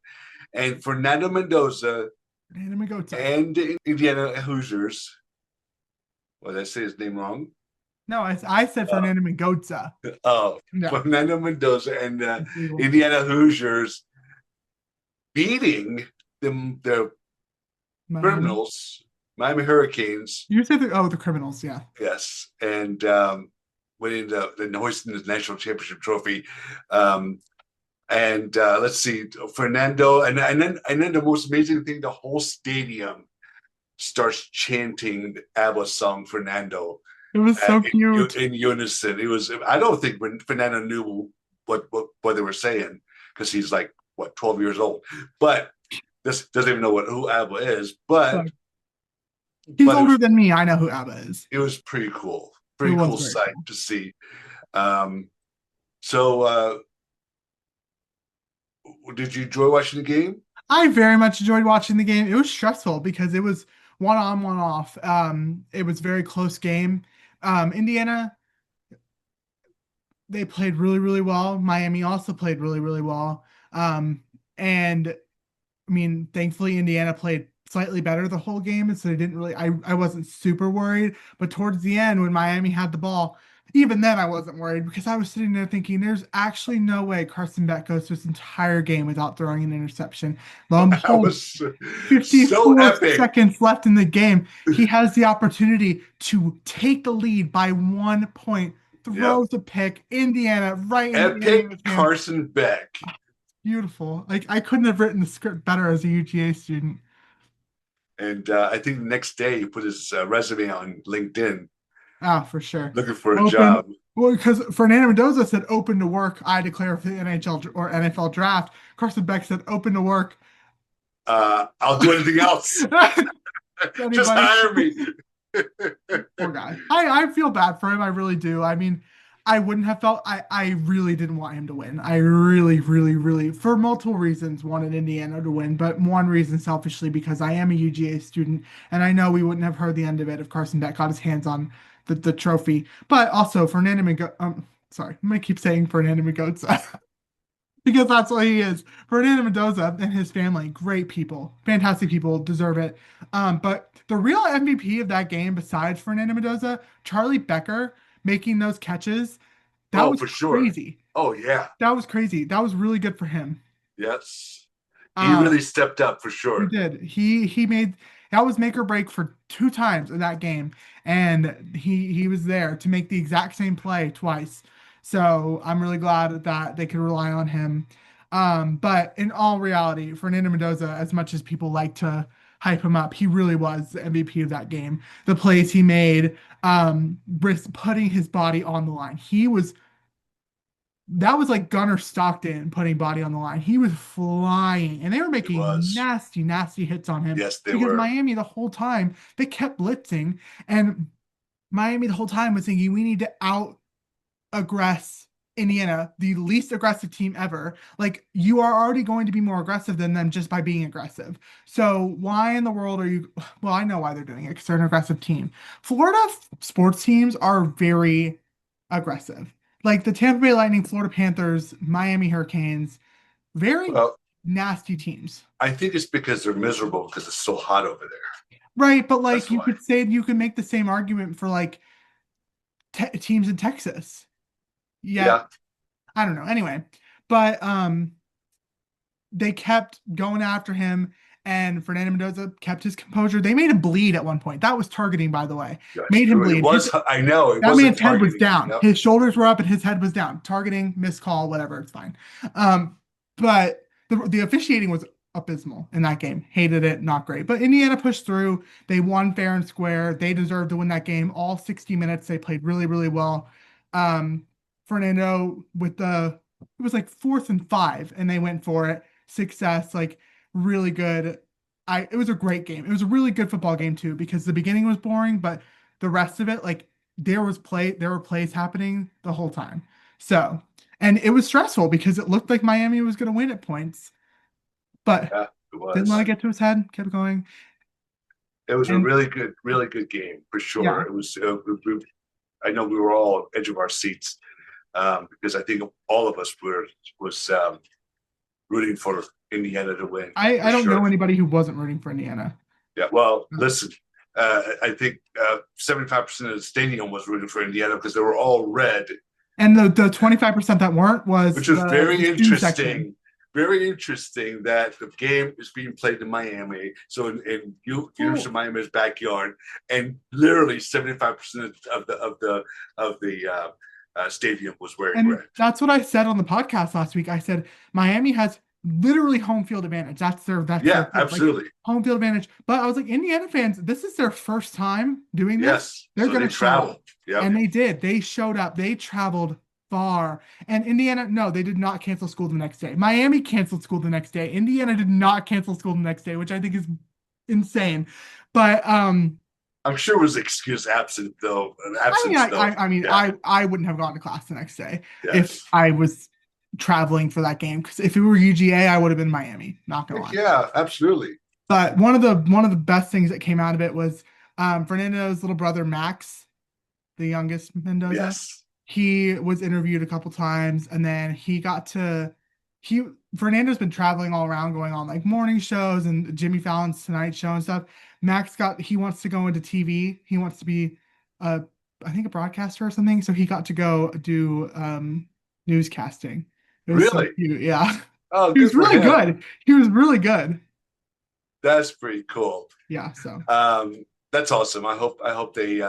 and Fernando Mendoza Random go to. and the Indiana Hoosiers. Well, did I say his name wrong? No, I said Uh, Fernando Mendoza. oh, No, Fernando Mendoza and it's legal. Indiana Hoosiers beating the Miami. criminals, Miami Hurricanes. You said the criminals, yeah. Yes, and winning the hoisting the national championship trophy. Um, and let's see, Fernando, and then the most amazing thing, the whole stadium starts chanting ABBA song Fernando It was so cute. in unison. It was. I don't think when Fernando knew what they were saying because he's like what 12 years old, but this doesn't even know who ABBA is. So, But he's but older than me. I know who ABBA is. it was pretty cool, It pretty was cool very sight cool. to see. Um, so did you enjoy watching the game? I very much enjoyed watching the game. It was stressful because it was one on, one off. It was a very close game. Indiana, they played really, really well. Miami also played really, really well. And I mean, thankfully Indiana played slightly better the whole game, and so they didn't really. I wasn't super worried, but towards the end when Miami had the ball, even then I wasn't worried because I was sitting there thinking, there's actually no way Carson Beck goes through this entire game without throwing an interception. Lo and That behold, was so 54 epic, seconds left in the game, he has the opportunity to take the lead by 1 point. yep, Throws a pick, Indiana right into epic Indiana's hands. Carson Beck. Beautiful. Like I couldn't have written the script better as a UGA student. And I think the next day he put his resume on LinkedIn Ah, for sure. looking for a Open. job. Well, because Fernando Mendoza said open to work. I declare for the NHL or NFL draft. Carson Beck said open to work. I'll do anything else. Just Anybody? hire me. Poor guy. I feel bad for him. I really do. I mean, I wouldn't have felt. I really didn't want him to win. I really, really, really, for multiple reasons, wanted Indiana to win. But one reason, selfishly, because I am a UGA student, and I know we wouldn't have heard the end of it if Carson Beck got his hands on the trophy. But also, Fernando Mengo. Sorry, I'm gonna keep saying Fernando Mendoza because that's what he is. Fernando Mendoza and his family, great people, fantastic people, deserve it. But the real MVP of that game, besides Fernando Mendoza, Charlie Becker making those catches. That Oh, was for sure. crazy. Oh, yeah. That was crazy. That was really good for him. Yes. He Um, really stepped up for he sure. did. He made that was make or break for two times in that game, and he was there to make the exact same play twice. So I'm really glad that they could rely on him. But in all reality, Fernando Mendoza, as much as people like to hype him up, he really was the MVP of that game. The plays he made, putting his body on the line. That was like Gunnar Stockton putting body on the line. He was flying, and they were It making was. nasty, nasty hits on him Yes, they because were. Miami the whole time they kept blitzing, and Miami the whole time was thinking we need to out aggress Indiana, the least aggressive team ever. Like you are already going to be more aggressive than them just by being aggressive. So why in the world are you? Well, I know why they're doing it because they're an aggressive team. Florida sports teams are very aggressive. Like the Tampa Bay Lightning, Florida Panthers, Miami Hurricanes, very Well, nasty teams. I think it's because they're miserable because it's so hot over there. Right, but like That's you why. could say you could make the same argument for like teams in Texas. Yet Yeah. I don't know. Anyway, but they kept going after him, and Fernando Mendoza kept his composure. They made him bleed at one point. That was targeting, by the way. That's Made him true. It bleed. was, I know, it That wasn't man's head was targeting. down. Yep. His shoulders were up and his head was down. Targeting, missed call, whatever. It's fine. But the officiating was abysmal in that game. Hated it. Not great. But Indiana pushed through. They won fair and square. They deserved to win that game. All 60 minutes, they played really, really well. Um, Fernando with it was like 4th and 5, and they went for it. Success, like really good. It was a great game. It was a really good football game too because the beginning was boring, but the rest of it, like there were plays happening the whole time. So, and it was stressful because it looked like Miami was going to win at points, but Yeah, it didn't let it was. get to his head, kept going. It was a And really good game for sure. yeah, It was. I know we were all edge of our seats because I think all of us was rooting for Indiana to win I for don't know sure. anybody who wasn't rooting for Indiana. Yeah. Well, listen. I think 75% of the stadium was rooting for Indiana because they were all red, And the 25% that weren't was which was the very student section. interesting. Very interesting that the game is being played in Miami, so in University of Well, Miami's backyard, and literally 75% of the stadium was wearing and red. that's what I said on the podcast last week. I said Miami has literally home field advantage. That's their Yeah, thing, like absolutely. home field advantage. But I was like, Indiana fans, this is their first time doing this. Yes. They're So they gonna show traveled. up. Yep. And they did. They showed up. They traveled far. And Indiana, no, they did not cancel school the next day. Miami canceled school the next day. Indiana did not cancel school the next day, which I think is insane. But I'm sure it was excuse absent though. I mean, Absence though. I mean, Yeah. I wouldn't have gone to class the next day if Yes. I was traveling for that game. Because if it were UGA, I would have been Miami. Not gonna Heck lie. yeah, absolutely. But one of the best things that came out of it was Fernando's little brother Max, the youngest Mendoza. Yes. He was interviewed a couple times, and then he Fernando's been traveling all around, going on like morning shows and Jimmy Fallon's Tonight Show and stuff. He wants to go into TV. He wants to be a I think a broadcaster or something. So he got to go do newscasting. It was so Really? cute. Yeah. Oh, He was good for really him. good. He was really good. That's pretty cool. Yeah. So That's awesome. I hope they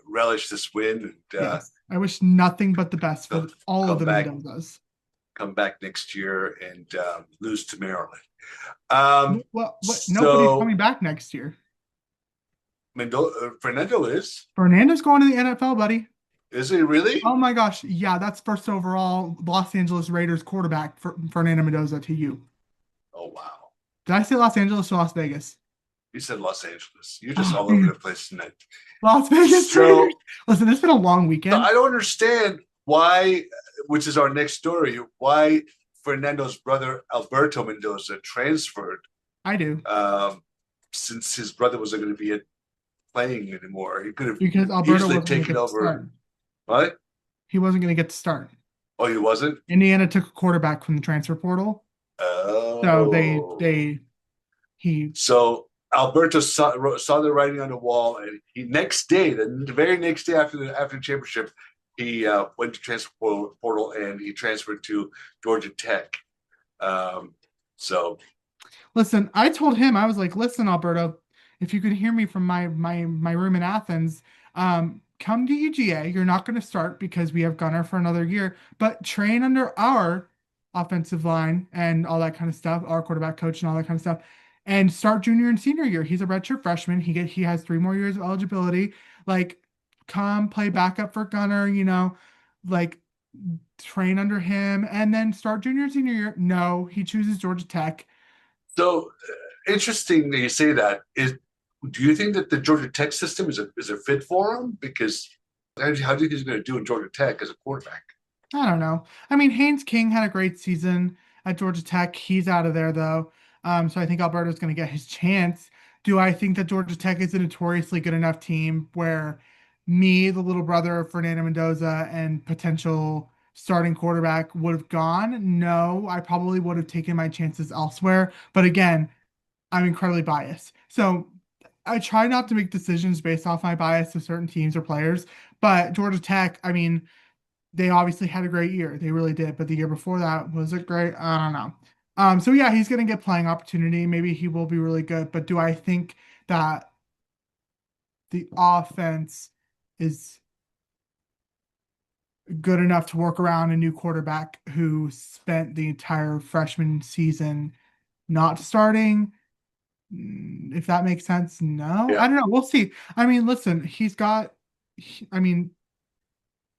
relish this win and yes. I wish nothing but the best for they'll all of come the back Mendozas. come back next year and lose to Maryland. Um, Well, what? Nobody's so coming back next year. Fernando Fernando's going to the NFL, buddy. is he really? Oh my gosh. Yeah, that's first overall Los Angeles Raiders quarterback for Fernando Mendoza to you. Oh wow. Did I say Los Angeles or Las Vegas? You said Los Angeles. You're just Oh, all over the man. place tonight. Las Vegas Raiders. So, Listen, it's been a long so weekend. I don't understand why, which is our next story, why Fernando's brother Alberto Mendoza transferred I do. since his brother wasn't going to be playing anymore. He could have Because Alberto easily wasn't going to taken get to over. start. What? He wasn't going to get to start. Oh, he wasn't? Indiana took a quarterback from the transfer portal. So Oh. he, So Alberto saw the writing on the wall, and he next day, the very next day after the championship, he went to transfer portal and he transferred to Georgia Tech. Um, so Listen, I told him, I was like, listen, Alberto, if you could hear me from my room in Athens, come to UGA. You're not going to start because we have Gunner for another year, but train under our offensive line and all that kind of stuff, our quarterback coach and all that kind of stuff, and start junior and senior year. He's a redshirt freshman. He has 3 more years of eligibility. Like, come play backup for Gunner, like train under him and then start junior and senior year. No, he chooses Georgia Tech. so interesting that you say that. Do you think that the Georgia Tech system is a fit for him? Because how do you think he's going to do in Georgia Tech as a quarterback? I don't know. I mean, Haynes King had a great season at Georgia Tech. He's out of there though. So I think Alberto's going to get his chance. Do I think that Georgia Tech is a notoriously good enough team where me, the little brother of Fernando Mendoza, and potential starting quarterback would have gone? No, I probably would have taken my chances elsewhere. But again, I'm incredibly biased. So I try not to make decisions based off my bias of certain teams or players. But Georgia Tech, I mean, they obviously had a great year. They really did. But the year before that, was it great? I don't know. So yeah, he's gonna get playing opportunity. Maybe he will be really good. But do I think that the offense is good enough to work around a new quarterback who spent the entire freshman season not starting? If that makes sense. No, Yeah, I don't know. We'll see. I mean, listen, I mean,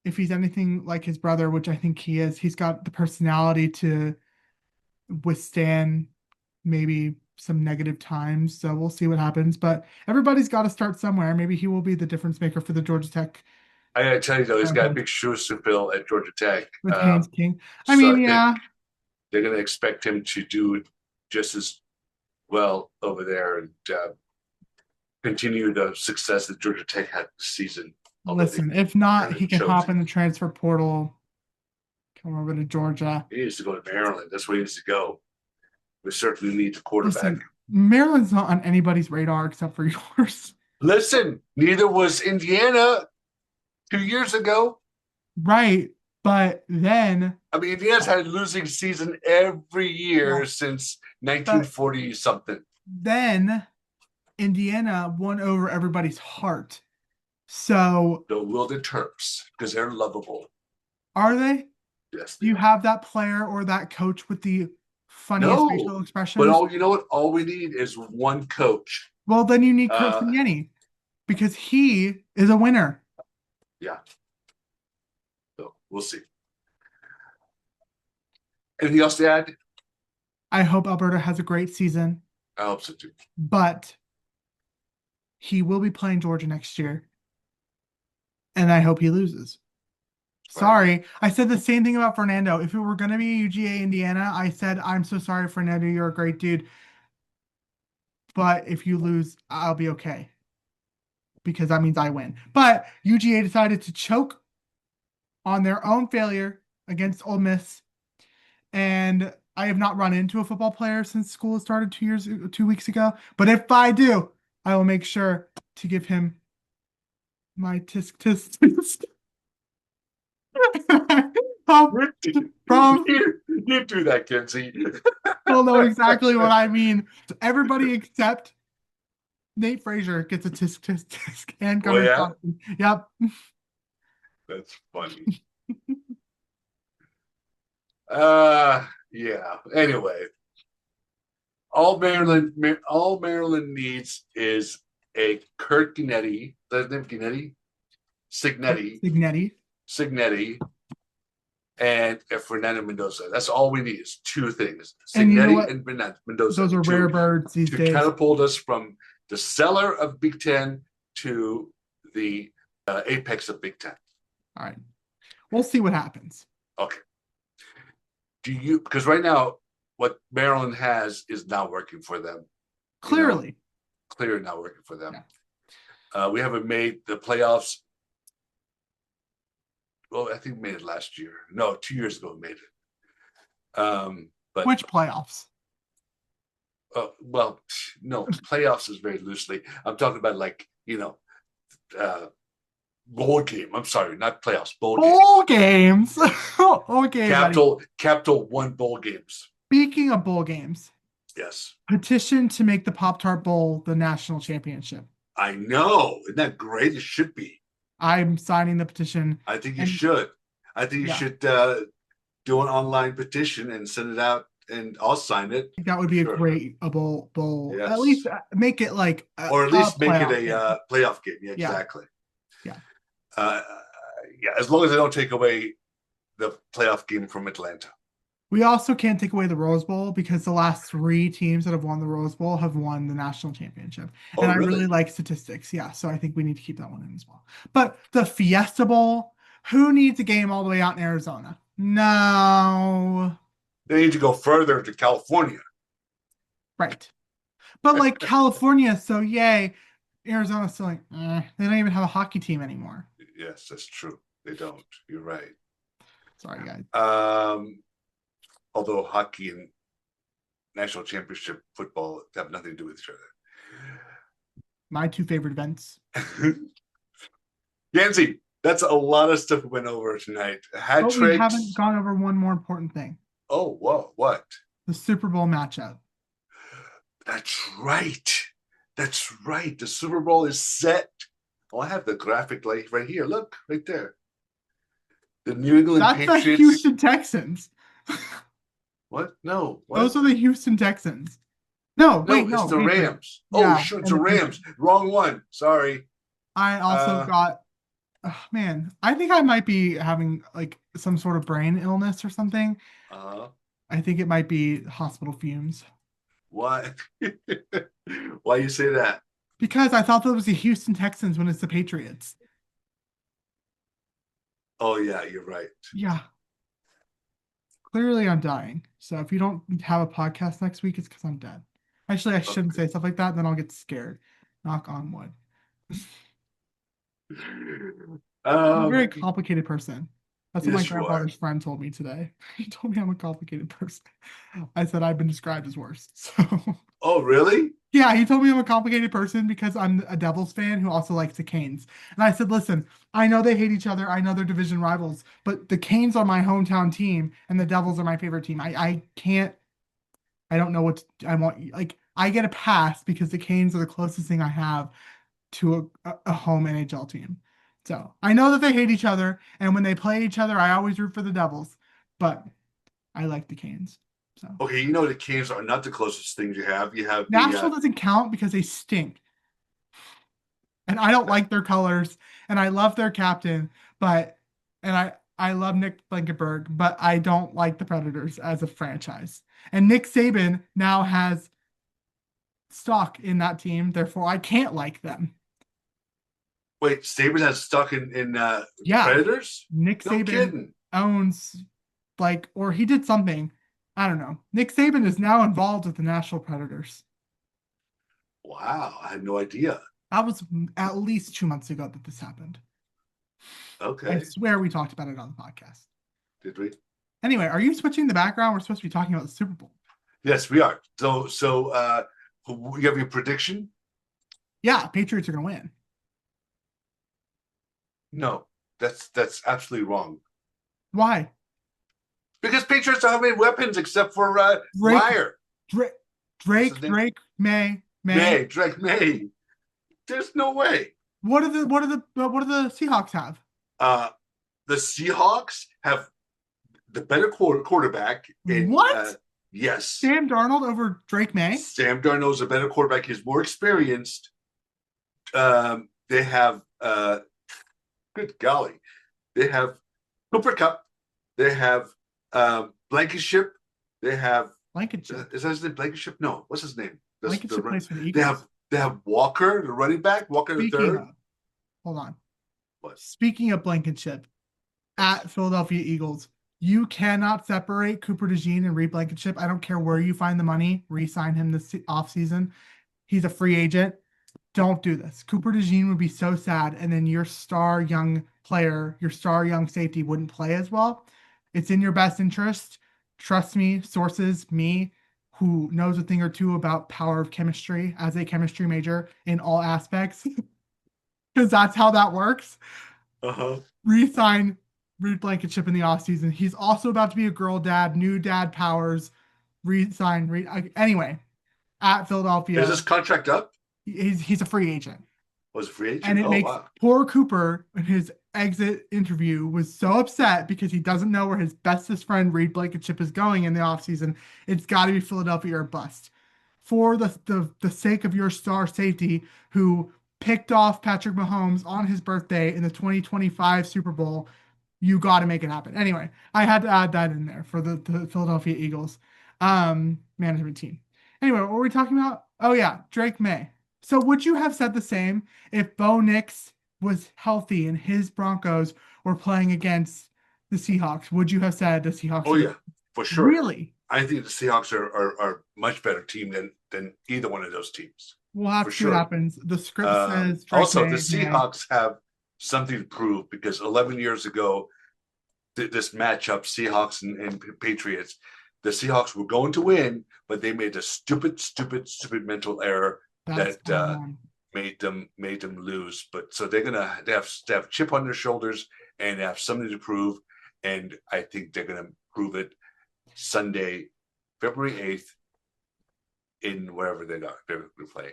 if he's anything like his brother, which I think he is, he's got the personality to withstand maybe some negative times. So we'll see what happens. But everybody's got to start somewhere. Maybe he will be the difference maker for the Georgia Tech I got to tell you though, he's got offense big shoes to fill at Georgia Tech. with Haynes King. I So mean, I think yeah, they're going to expect him to do just as well over there and continue the success that Georgia Tech had this season, although they listen, if not, kind of he can choked. hop in the transfer portal, come over to Georgia. He needs to go to Maryland. That's where he needs to go. We certainly need a quarterback. Listen, Maryland's not on anybody's radar except for yours. Listen, neither was Indiana 2 years ago. Right. But then, I mean, Indiana's had a losing season every yeah, year since but 1940 something. then Indiana won over everybody's heart. So The Wilden Terps, because they're lovable. are they? Yes, Do they you are. have that player or that coach with the funniest No, facial but expressions? all you know what? All we need is one coach. Well, then you need Kurt Uh, Yenny because he is a winner. yeah. So we'll see. Anything else to add? I hope Alberta has a great season, I hope so too. but he will be playing Georgia next year, and I hope he loses. Right. Sorry, I said the same thing about Fernando. If it were going to be UGA Indiana, I said, I'm so sorry, Fernando. You're a great dude. But if you lose, I'll be okay because that means I win. But UGA decided to choke on their own failure against Ole Miss. And I have not run into a football player since school started 2 weeks ago. But if I do, I will make sure to give him my tisk tisk tisk. from, from You do that, Kenzie. will know exactly what I mean. So everybody except Nate Frazier gets a tisk tisk tisk and Oh, Gunnar yeah? Thompson. Yep. That's funny. Yeah. Anyway, all Maryland needs is a Kurt Gnetti. Is that his name Gnetti? Signetti. Signetti. Signetti. And a Fernando Mendoza. That's all we need is two things. And you know Signetti what? and Mendoza Those are rare birds these to days. catapult us from the cellar of Big Ten to the apex of Big Ten. All right. We'll see what happens. Okay. Because right now, what Maryland has is not working for them. Clearly. Clearly not working for them. Yeah. We haven't made the playoffs. Well, I think we made it last year. No, 2 years ago we made it. But Which playoffs? well, no, playoffs is very loosely. I'm talking about uh, bowl game. I'm sorry, not playoffs. Bowl game. Bowl games. Okay, buddy. Capital One bowl games. Speaking of bowl games, Yes, petition to make the Pop Tart Bowl the national championship. I know. Isn't that great? It should be. I'm signing the petition. I think you And should. I think you yeah, should do an online petition and send it out, and I'll sign it that would for be a sure. great bowl. At Yes, least make it like or at a least make it playoff a game. playoff game. Yeah, Yeah, exactly. yeah. Uh, yeah, as long as they don't take away the playoff game from Atlanta. We also can't take away the Rose Bowl because the last three teams that have won the Rose Bowl have won the national championship. Oh, And I really? really like statistics. Yeah. So I think we need to keep that one in as well. But the Fiesta Bowl, who needs a game all the way out in Arizona? No. They need to go further to California. Right. But like California, so yay. Arizona's still like, they don't even have a hockey team anymore. Yes, that's true. They don't. You're right. Sorry, guys. Although hockey and national championship football have nothing to do with each My two favorite events. other. Yancy, that's a lot of stuff we went over tonight. Hat But we haven't tricks. gone over one more important thing, Oh, whoa, what? the Super Bowl matchup. That's right. That's right. The Super Bowl is set. Oh, I have the graphic right here. Look, right there. The New England That's the Patriots. Houston Texans. What? No. What? Those are the Houston Texans. No, No, wait, it's no. the Patriots. Rams. Oh, Yeah, shoot, it's and the the Rams. Patriots. Wrong one. Sorry. I also got, oh, man, I think I might be having like some sort of brain illness or something. Uh, I think it might be hospital fumes why? Why you say that? because I thought that was the Houston Texans when it's the Patriots. Oh, yeah, you're right. Yeah, clearly I'm dying. So if you don't have a podcast next week, it's because I'm dead. Actually, I shouldn't Okay. say stuff like that. Then I'll get scared. Knock on wood. I'm a very Um, complicated person. That's what my yes, you are. grandfather's friend told me today. He told me I'm a complicated person. I said I've been described as worse. So Oh, really? yeah, he told me I'm a complicated person because I'm a Devils fan who also likes the Canes. And I said, listen, I know they hate each other. I know they're division rivals, but the Canes are my hometown team and the Devils are my favorite team. I can't, I don't know I want. Like, I get a pass because the Canes are the closest thing I have to a home NHL team. So I know that they hate each other, and when they play each other, I always root for the Devils, but I like the Canes. So Okay, you know the Canes are not the closest things you have. You have the Nashville doesn't count because they stink, and I don't like their colors, and I love their captain, but and I love Nick Blankenberg, but I don't like the Predators as a franchise. And Nick Saban now has stock in that team, therefore I can't like them. wait. Sabres has stuck in Yeah, Predators. Nick No Saban kidding. owns like, or he did something. I don't know. Nick Saban is now involved with the Nashville Predators. Wow, I had no idea. That was at least 2 months ago that this happened. I Okay, swear we talked about it on the podcast. did we? Anyway, are you switching the background? We're supposed to be talking about the Super Bowl. Yes, we are. So you have your prediction? Yeah, Patriots are going to win. No, that's absolutely wrong. Why? Because Patriots don't have any weapons except for Drake, Meyer. Drake, What's his name? Drake, May. Drake May. There's no way. What do the Seahawks have? Uh, the Seahawks have the better quarterback. What? Yes. Sam Darnold over Drake May? Sam Darnold's a better quarterback. He's more experienced. They have good golly. They have Cooper Cup. They have Blankenship. They have Blankenship. is that his name? Blankenship? No. What's his name? Blankenship plays for the They Eagles. have Walker, the running back, Walker the Speaking third. of, hold on. What? Speaking of Blankenship, at Philadelphia Eagles, you cannot separate Cooper DeJean and Reed Blankenship. I don't care where you find the money. Re-sign him this offseason. He's a free agent. Don't do this. Cooper DeJean would be so sad, and then your star young player, your star young safety wouldn't play as well. It's in your best interest. Trust me, sources, me, who knows a thing or two about power of chemistry as a chemistry major in all aspects, because that's how that works. Uh-huh. Re-sign Reed Blankenship in the offseason. He's also about to be a girl dad, new dad powers. Re-sign. Anyway, at Is Philadelphia, this contract up? he's a free agent. Was a free And agent? it Oh makes wow. poor Cooper in his exit interview was so upset because he doesn't know where his bestest friend Reed Blankenship is going in the offseason. It's got to be Philadelphia or bust. For the sake of your star safety, who picked off Patrick Mahomes on his birthday in the 2025 Super Bowl, you got to make it happen. Anyway, I had to add that in there for the Philadelphia Eagles management team. Anyway, what were we talking about? Oh yeah, Drake May. So would you have said the same if Bo Nix was healthy and his Broncos were playing against the Seahawks? Would you have said the Seahawks Oh are yeah, for sure. really? I think the Seahawks are much better team than either one of those teams, We'll have for to see what sure. happens. The script says Drake Also, the May. Seahawks have something to prove because 11 years ago, this matchup, Seahawks and Patriots, the Seahawks were going to win, but they made a stupid mental error That's that spot on. made them lose. But so they have chip on their shoulders and have something to prove, and I think they're gonna prove it Sunday, February 8th, in wherever they're going to play.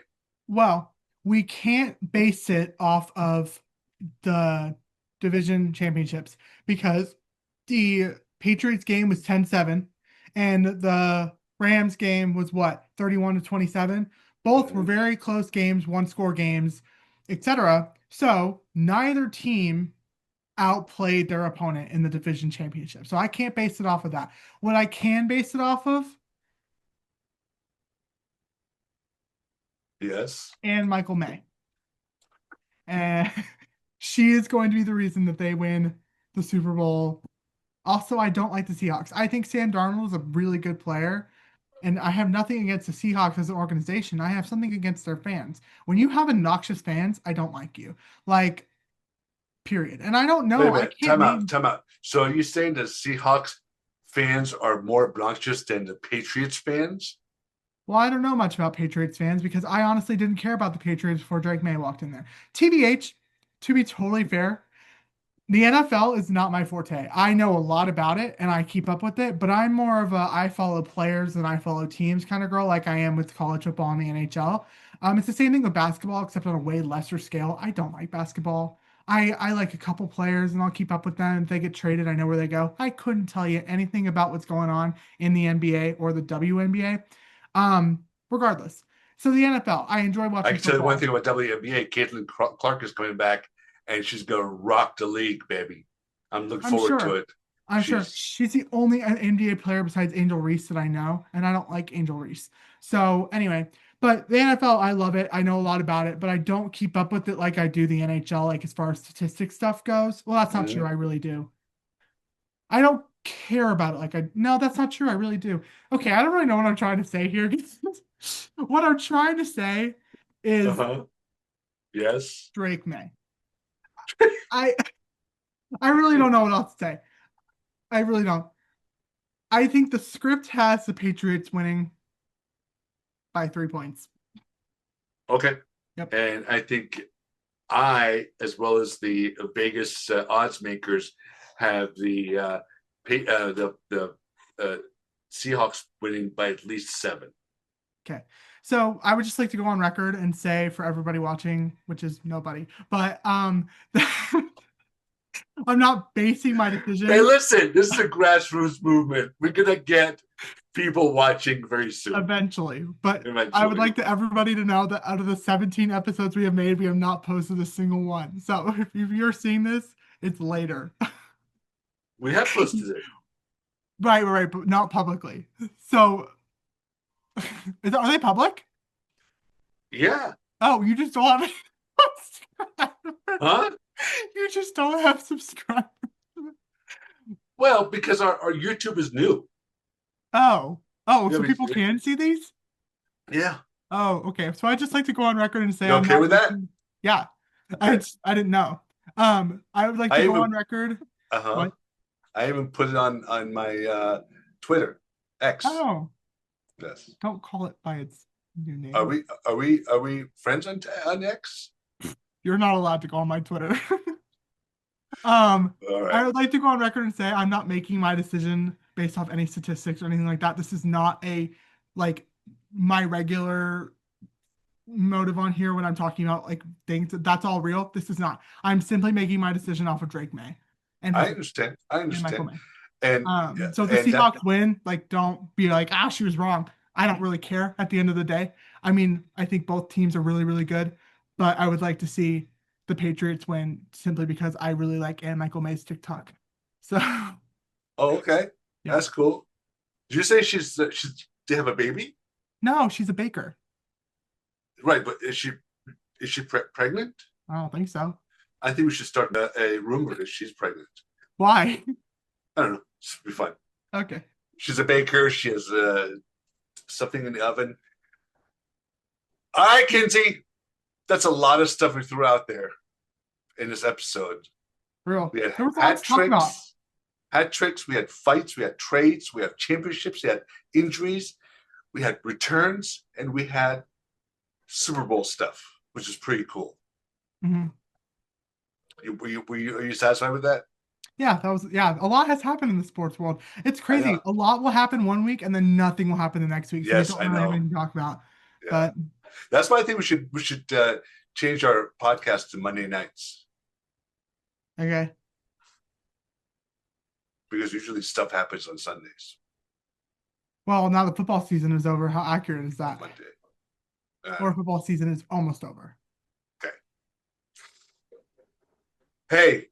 Well, we can't base it off of the division championships because the Patriots game was 10-7 and the Rams game was what, 31-27. Both were Mm-hmm. very close games, one score games, etc. So neither team outplayed their opponent in the division championship. So I can't base it off of that. What I can base it off of, Yes. and Michael May. And she is going to be the reason that they win the Super Bowl. Also, I don't like the Seahawks. I think Sam Darnold is a really good player, and I have nothing against the Seahawks as an organization. I have something against their fans. When you have obnoxious fans, I don't like you. Like, period. And I don't Wait a know. I minute. can't Time out. name. Time out. So are you saying that Seahawks fans are more obnoxious than the Patriots fans? Well, I don't know much about Patriots fans because I honestly didn't care about the Patriots before Drake May walked in there. TBH, to be totally fair, the NFL is not my forte. I know a lot about it and I keep up with it, but I'm more of a I follow players than I follow teams kind of girl, like I am with college football and the NHL. It's the same thing with basketball, except on a way lesser scale. I don't like basketball. I like a couple players and I'll keep up with them. If they get traded, I know where they go. I couldn't tell you anything about what's going on in the NBA or the WNBA. Regardless. So the NFL, I enjoy I watching can tell you one football. thing about WNBA. Caitlin Clark is coming back, and she's going to rock the league, baby. I'm looking I'm forward to sure. it. I'm sure She's she's the only NBA player besides Angel Reese that I know, and I don't like Angel Reese. So anyway, but the NFL, I love it. I know a lot about it, but I don't keep up with it like I do the NHL, like as far as statistics stuff goes. Well, that's not true. mm, I really do. I don't care about it like I. No, that's not true. I really do. Okay, I don't really know what I'm trying to say here. What I'm trying to say is uh-huh. Yes. Drake May. I I really don't know what else to say. I really don't. I think the script has the Patriots winning by 3 points. Okay. Yep. And I think as well as the Vegas odds makers, have the Seahawks winning by at least 7. Okay. So I would just like to go on record and say for everybody watching, which is nobody, but I'm not basing my Hey, decision listen, this is a grassroots movement. We're gonna get people watching very soon, eventually, but I would eventually. like to everybody to know that out of the 17 episodes we have made, we have not posted a single one. So if you're seeing this, it's later. We have posted it. Right, but not publicly. So are they public? Yeah. Oh, you just don't have subscribers. Huh? You just don't have subscribers. Well, because our YouTube is new. Oh, Yeah, so people can see these? yeah. Oh, okay. So I just like to go on record and say You I'm okay not with that? making. Yeah, Okay. I didn't know. I would like to I go on even record. uh-huh. What? I even put it on my Twitter X. Oh, Yes. don't call it by its new Are name. we are we friends on X? You're not allowed to go on my Twitter. All I right. would like to go on record and say I'm not making my decision based off any statistics or anything like that. This is not a like my regular motive on here when I'm talking about like things that's all real. This is not. I'm simply making my decision off of Drake May and I his understand. I and Michael understand. May. And So the and that Seahawks win. Like, don't be like, ah, she was wrong. I don't really care at the end of the day. I mean, I think both teams are really, really good, but I would like to see the Patriots win simply because I really like Ann Michael May's TikTok. So, oh, okay. yeah. That's cool. Did you say she's to have a baby? No, she's a baker. Right, but is she pregnant? I don't think so. I think we should start a rumor that she's pregnant. Why? I don't know. It's be fun. Okay. She's a baker. She has something in the oven. All right, Kinsey. That's a lot of stuff we threw out there in this episode. For real. We had There was a lot hat to talk about. tricks, we had fights, we had trades, we had championships, we had injuries, we had returns, and we had Super Bowl stuff, which is pretty cool. Mhm. Are you satisfied with that? Yeah, yeah, a lot has happened in the sports world. It's I crazy. know. A lot will happen one week and then nothing will happen the next week. So we Yes, don't I really have know. anything to talk about. Yeah, But that's why I think we should change our podcast to Monday nights okay. because usually stuff happens on Sundays Well, now the football season is over. How accurate is on that? Monday. Or football season is almost over. Okay. Hey,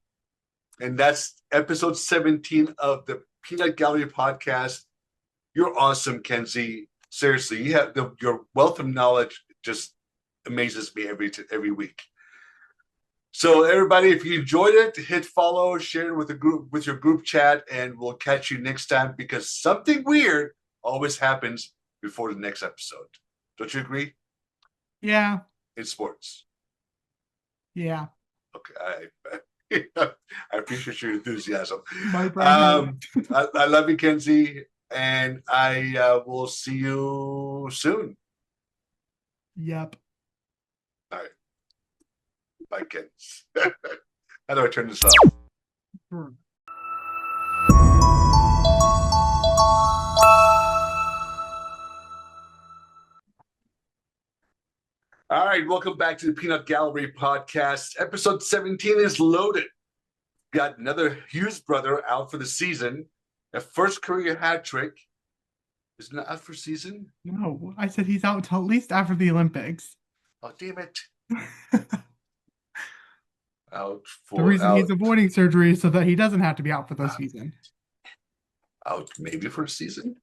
and that's episode 17 of the Peanut Gallery podcast. You're awesome, Kenzie. Seriously, you have your wealth of knowledge just amazes me every week. So everybody, if you enjoyed it, hit follow, share it with the group with your group chat, and we'll catch you next time because something weird always happens before the next episode. Don't you agree? Yeah. In sports. Yeah. Okay, I appreciate your enthusiasm. My brain hurts. I love you, Kenzie, and I will see you soon. Yep. All right, bye, Kenzie. How do I turn this off? Hmm. All right, welcome back to the Peanut Gallery podcast. Episode 17 is loaded. Got another Hughes brother out for the season. A first career hat trick. Isn't it out for season? No, I said he's out until at least after the Olympics. Oh, damn it. The reason he's Out, avoiding surgery is so that he doesn't have to be out for the uh, season. out maybe for a season.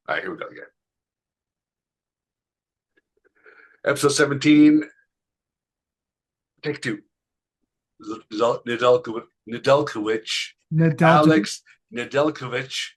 All right, here we go again. Episode 17, take two. Nedeljkovic, Nedeljkovic. Alex Nedeljkovic